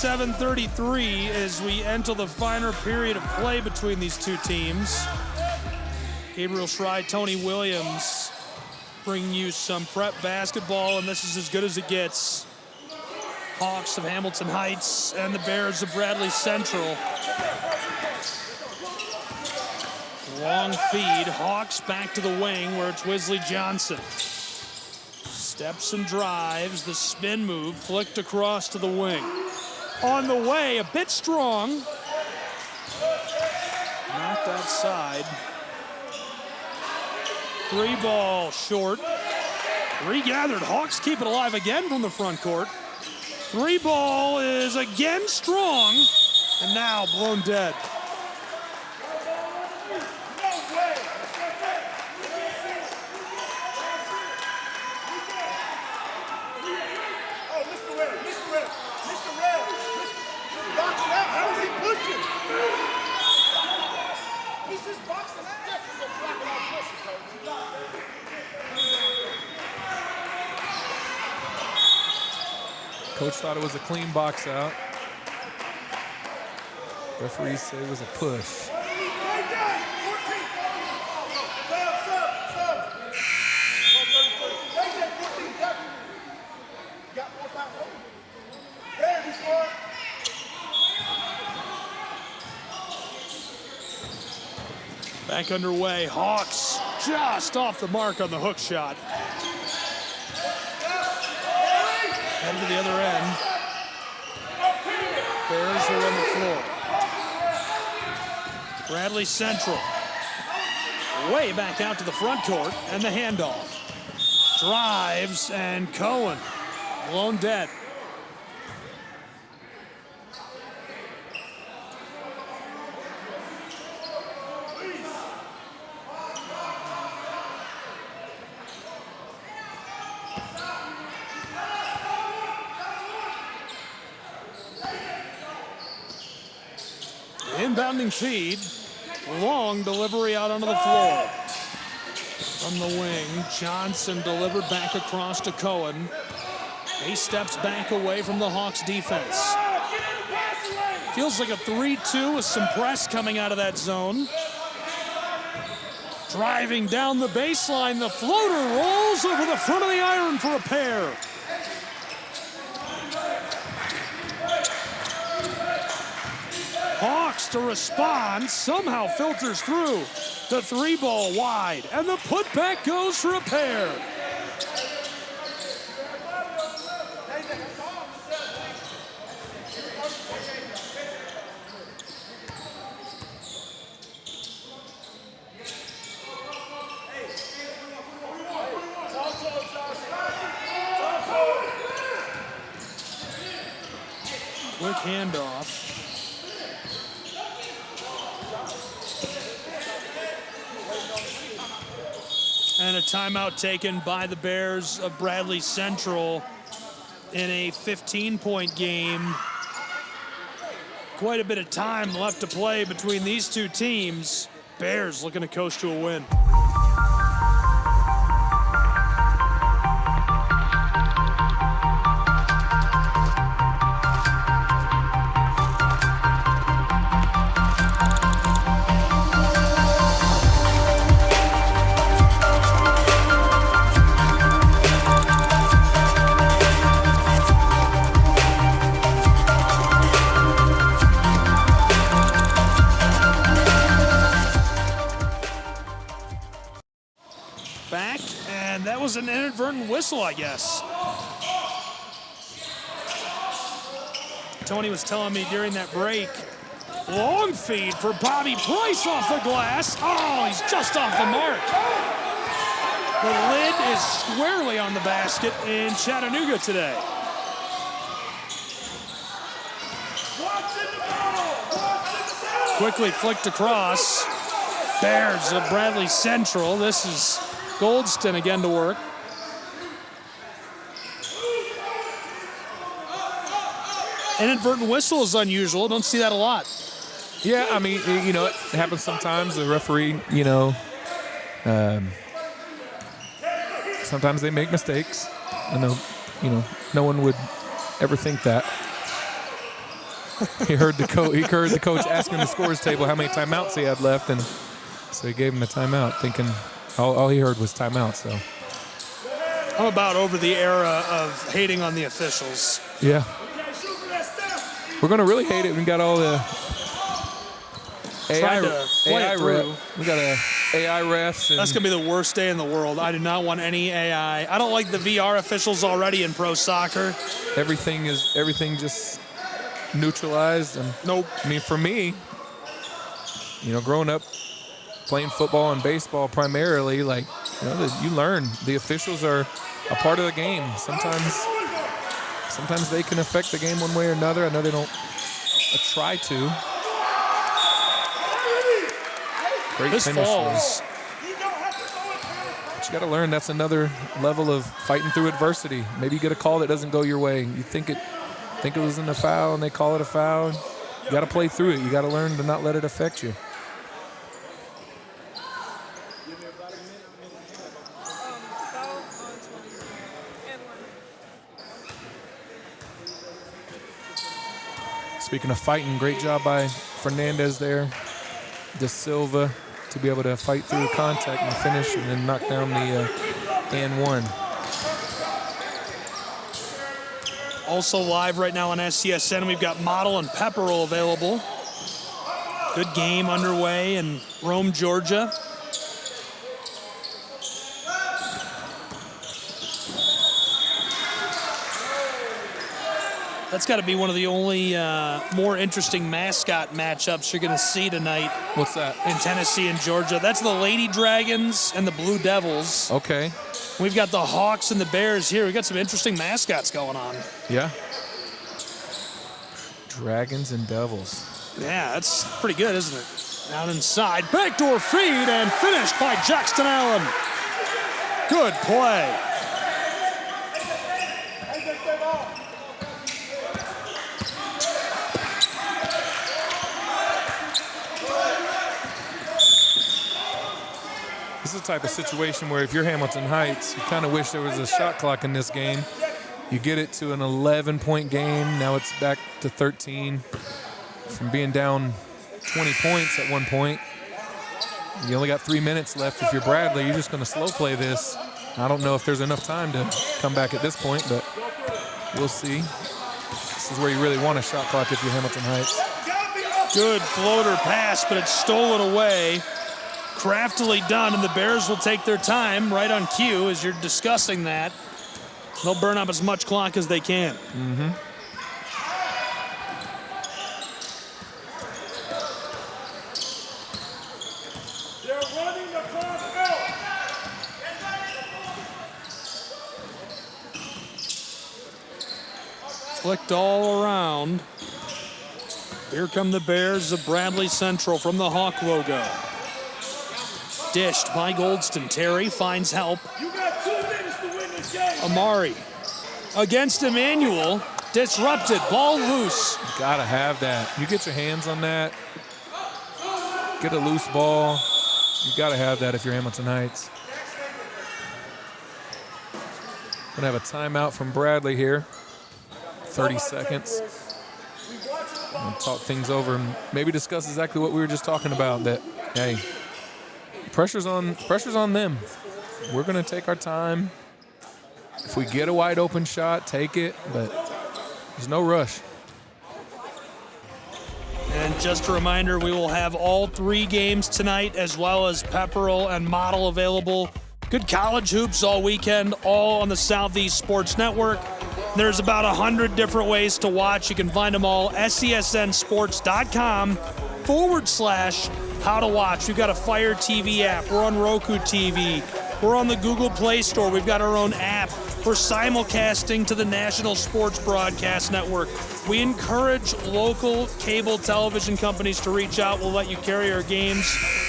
37-33 as we enter the final period of play between these two teams. Gabriel Schrei, Tony Williams bringing you some prep basketball, and this is as good as it gets. Hawks of Hamilton Heights and the Bears of Bradley Central. Long feed, Hawks back to the wing where it's Wesley Johnson. Steps and drives, the spin move, flicked across to the wing. On the way, a bit strong. Not that side. 3 ball short. Regathered, Hawks keep it alive again from the front court. 3 ball is again strong, and now blown dead. Coach thought it was a clean box out. Referees say it was a push. Back underway, Hawks just off the mark on the hook shot. Head to the other end. Bears are on the floor. Bradley Central. Way back out to the front court, and the handoff. Drives, and Cohen blown dead. Inbounding feed, long delivery out onto the floor. From the wing, Johnson delivered back across to Cohen. He steps back away from the Hawks defense. Feels like a 3-2 with some press coming out of that zone. Driving down the baseline, the floater rolls over the front of the iron for a pair. Hawks to respond, somehow filters through. The 3 ball wide, and the putback goes for a pair. Quick handoff. And a timeout taken by the Bears of Bradley Central in a 15-point game. Quite a bit of time left to play between these two teams. Bears looking to coast to a win. An inadvertent whistle, I guess. Tony was telling me during that break, long feed for Bobby Price off the glass. Oh, he's just off the mark. The lid is squarely on the basket in Chattanooga today. Quickly flicked across. Bears of Bradley Central. This is Goldston again to work. Inadvertent whistle is unusual. Don't see that a lot. Yeah, I mean, you know, it happens sometimes. The referee, you know, sometimes they make mistakes. I know, you know, no one would ever think that. He heard the coach asking the scores table how many timeouts he had left, and so he gave him a timeout, thinking all he heard was timeout. So I'm about over the era of hating on the officials. yeah, we're gonna really hate it when we got all the AI ref. We got AI refs. And that's gonna be the worst day in the world. I do not want any AI. I don't like the VR officials already in pro soccer. Everything just neutralized. And nope. I mean, for me, growing up playing football and baseball primarily, like, you learn the officials are a part of the game. Sometimes they can affect the game one way or another. I know they don't try to. Great this finish. falls. But you got to learn that's another level of fighting through adversity. Maybe you get a call that doesn't go your way. You think it wasn't a foul, and they call it a foul. You got to play through it. You got to learn to not let it affect you. Speaking of fighting, great job by Fernandez there. De Silva to be able to fight through contact and finish and then knock down the and one. Also live right now on SCSN, we've got Model and Pepperell available. Good game underway in Rome, Georgia. That's got to be one of the only more interesting mascot matchups you're going to see tonight. What's that? In Tennessee and Georgia. That's the Lady Dragons and the Blue Devils. Okay. We've got the Hawks and the Bears here. We've got some interesting mascots going on. Yeah. Dragons and Devils. Yeah, that's pretty good, isn't it? Out inside. Backdoor feed and finished by Jackson Allen. Good play. This is the type of situation where if you're Hamilton Heights, you kind of wish there was a shot clock in this game. You get it to an 11-point game. Now it's back to 13 from being down 20 points at one point. You only got 3 minutes left. If you're Bradley, you're just going to slow play this. I don't know if there's enough time to come back at this point, but we'll see. This is where you really want a shot clock if you're Hamilton Heights. Good floater pass, but it's stolen away. Craftily done, and the Bears will take their time right on cue as you're discussing that. They'll burn up as much clock as they can. Mm-hmm. They're running the clock out. Flicked all around. Here come the Bears of Bradley Central from the Hawk logo. Dished by Goldston. Terry finds help. You got 2 minutes to win this game. Amari against Emmanuel. Disrupted. Ball loose. You gotta have that. You get your hands on that. Get a loose ball. You gotta have that if you're Hamilton Heights. Gonna have a timeout from Bradley here. 30 seconds. We'll talk things over and maybe discuss exactly what we were just talking about. That, hey, pressure's on them. We're gonna take our time. If we get a wide open shot, take it, but there's no rush. And just a reminder, we will have all 3 games tonight, as well as Pepperell and Model available. Good college hoops all weekend, all on the Southeast Sports Network. There's about 100 different ways to watch. You can find them all, SCSNsports.com/how to watch. We've got a Fire TV app. We're on Roku TV. We're on the Google Play Store. We've got our own app. We're simulcasting to the National Sports Broadcast Network. We encourage local cable television companies to reach out. We'll let you carry our games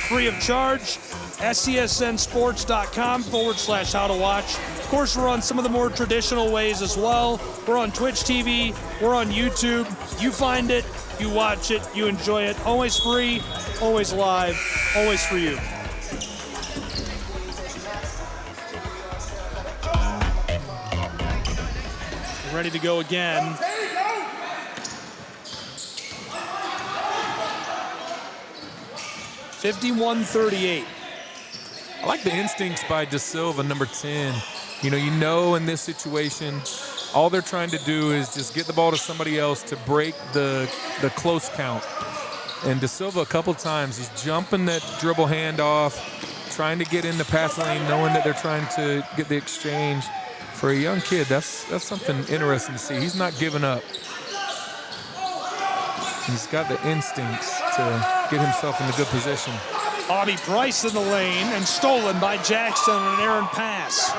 free of charge. SCSNsports.com/how to watch. Of course, we're on some of the more traditional ways as well. We're on Twitch TV. We're on YouTube. You find it, you watch it, you enjoy it. Always free, always live, always for you. Ready to go again. 51-38. I like the instincts by De Silva, number 10. You know in this situation, all they're trying to do is just get the ball to somebody else to break the close count. And De Silva, a couple times, he's jumping that dribble handoff, trying to get in the pass lane, knowing that they're trying to get the exchange. For a young kid, that's something interesting to see. He's not giving up. He's got the instincts to get himself in a good position. Bobby Price in the lane and stolen by Jackson on an errant pass.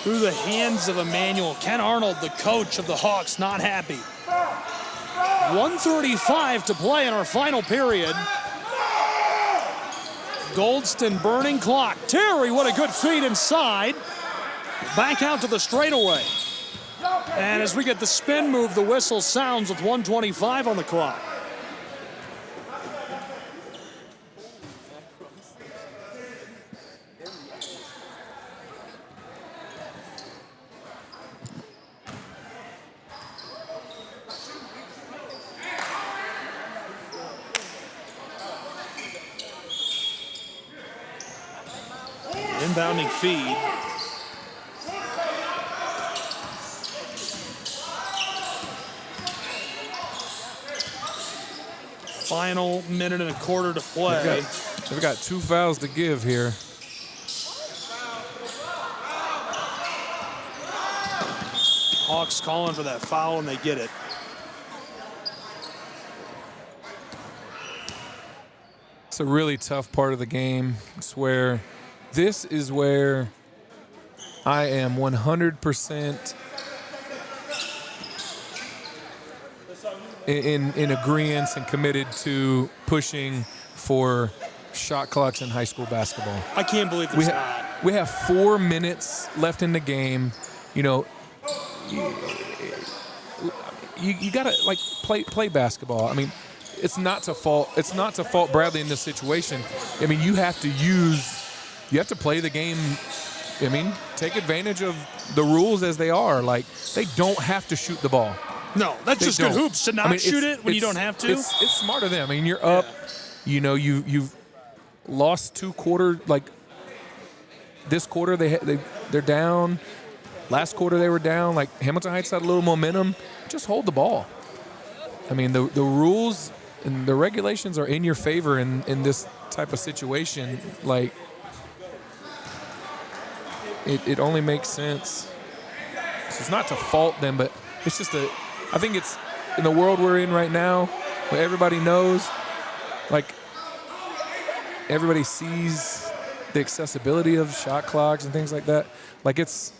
Through the hands of Emmanuel. Ken Arnold, the coach of the Hawks, not happy. 1:35 to play in our final period. Goldston burning clock. Terry, what a good feed inside. Back out to the straightaway. And as we get the spin move, the whistle sounds with 1:25 on the clock. Inbounding feed. Final minute and a quarter to play. We've got 2 fouls to give here. Hawks calling for that foul, and they get it. It's a really tough part of the game. This is where I am 100% in agreement and committed to pushing for shot clocks in high school basketball. I can't believe there's not. We have 4 minutes left in the game. You gotta play basketball. I mean, it's not to fault Bradley in this situation. I mean, you have to play the game. I mean, take advantage of the rules as they are. Like, they don't have to shoot the ball. No, that's just good hoops to not shoot it when you don't have to. It's smart of them. I mean, you're up. You've lost 2 quarters. Like, this quarter they're down. Last quarter they were down. Like, Hamilton Heights had a little momentum. Just hold the ball. I mean, the rules and the regulations are in your favor in this type of situation. Like, it only makes sense. So it's not to fault them, but it's just I think it's in the world we're in right now, where everybody knows, like, everybody sees the accessibility of shot clocks and things like that. Like, it's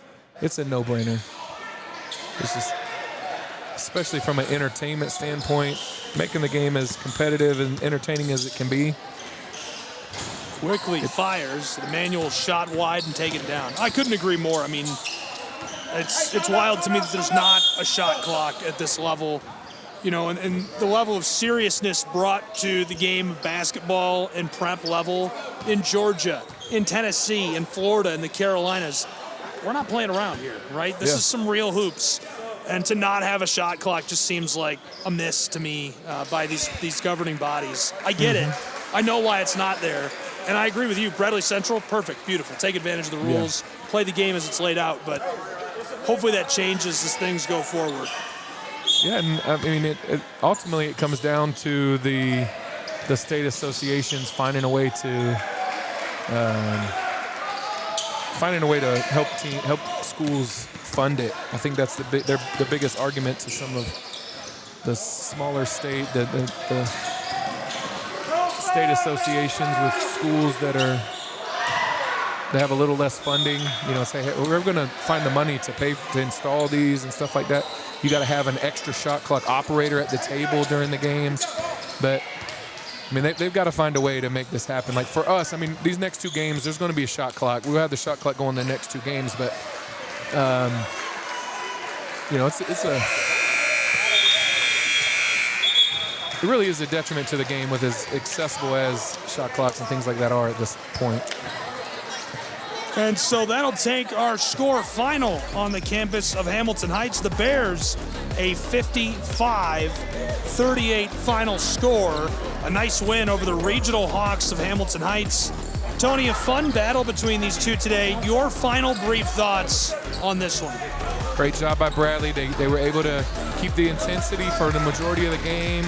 a no-brainer. It's just, especially from an entertainment standpoint, making the game as competitive and entertaining as it can be. Quickly fires. Emmanuel shot wide and taken down. I couldn't agree more. I mean, it's wild to me that there's not a shot clock at this level. And the level of seriousness brought to the game of basketball and prep level in Georgia, in Tennessee, in Florida, in the Carolinas. We're not playing around here, right? This is some real hoops. And to not have a shot clock just seems like a miss to me by these governing bodies. I get it. I know why it's not there. And I agree with you. Bradley Central, perfect, beautiful. Take advantage of the rules, play the game as it's laid out. But hopefully that changes as things go forward. Yeah, and I mean, ultimately it comes down to the state associations finding a way to help schools fund it. I think that's the biggest argument to some of the smaller state, the state associations with schools that have a little less funding. Say, hey, we're going to find the money to pay to install these and stuff like that. You got to have an extra shot clock operator at the table during the games. But I mean, they've got to find a way to make this happen. Like, for us, I mean, these next 2 games, there's going to be a shot clock. We'll have the shot clock going the next 2 games, but it really is a detriment to the game with as accessible as shot clocks and things like that are at this point. And so that'll take our score final on the campus of Hamilton Heights. The Bears, a 55-38 final score. A nice win over the regional Hawks of Hamilton Heights. Tony, a fun battle between these two today. Your final brief thoughts on this one. Great job by Bradley. They were able to keep the intensity for the majority of the game.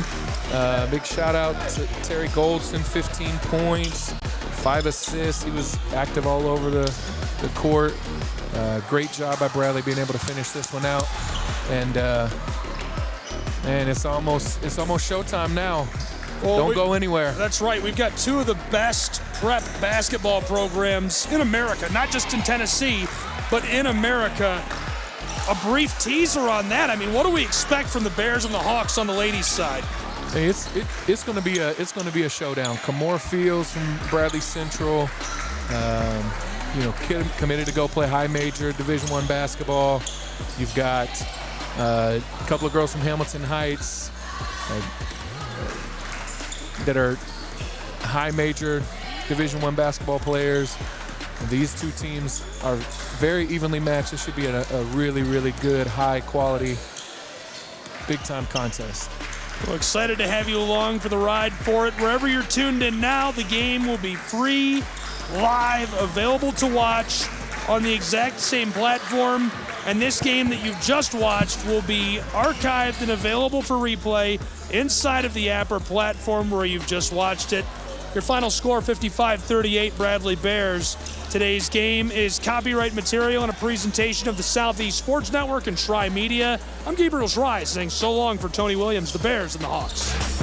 Big shout out to Terry Goldston, 15 points, 5 assists. He was active all over the court. Great job by Bradley being able to finish this one out. And man, it's almost showtime now. Well, don't go anywhere. That's right. We've got two of the best prep basketball programs in America, not just in Tennessee, but in America. A brief teaser on that. I mean, what do we expect from the Bears and the Hawks on the ladies' side? Hey, it's going to be a showdown. Kamora Fields from Bradley Central, kid committed to go play high major Division I basketball. You've got a couple of girls from Hamilton Heights that are high major Division I basketball players. And these two teams are very evenly matched. This should be a really, really good, high quality, big time contest. Well, excited to have you along for the ride for it. Wherever you're tuned in now, the game will be free, live, available to watch on the exact same platform. And this game that you've just watched will be archived and available for replay inside of the app or platform where you've just watched it. Your final score, 55-38, Bradley Bears. Today's game is copyright material and a presentation of the Southeast Sports Network and Tri Media. I'm Gabriel Schreier saying so long for Tony Williams, the Bears, and the Hawks.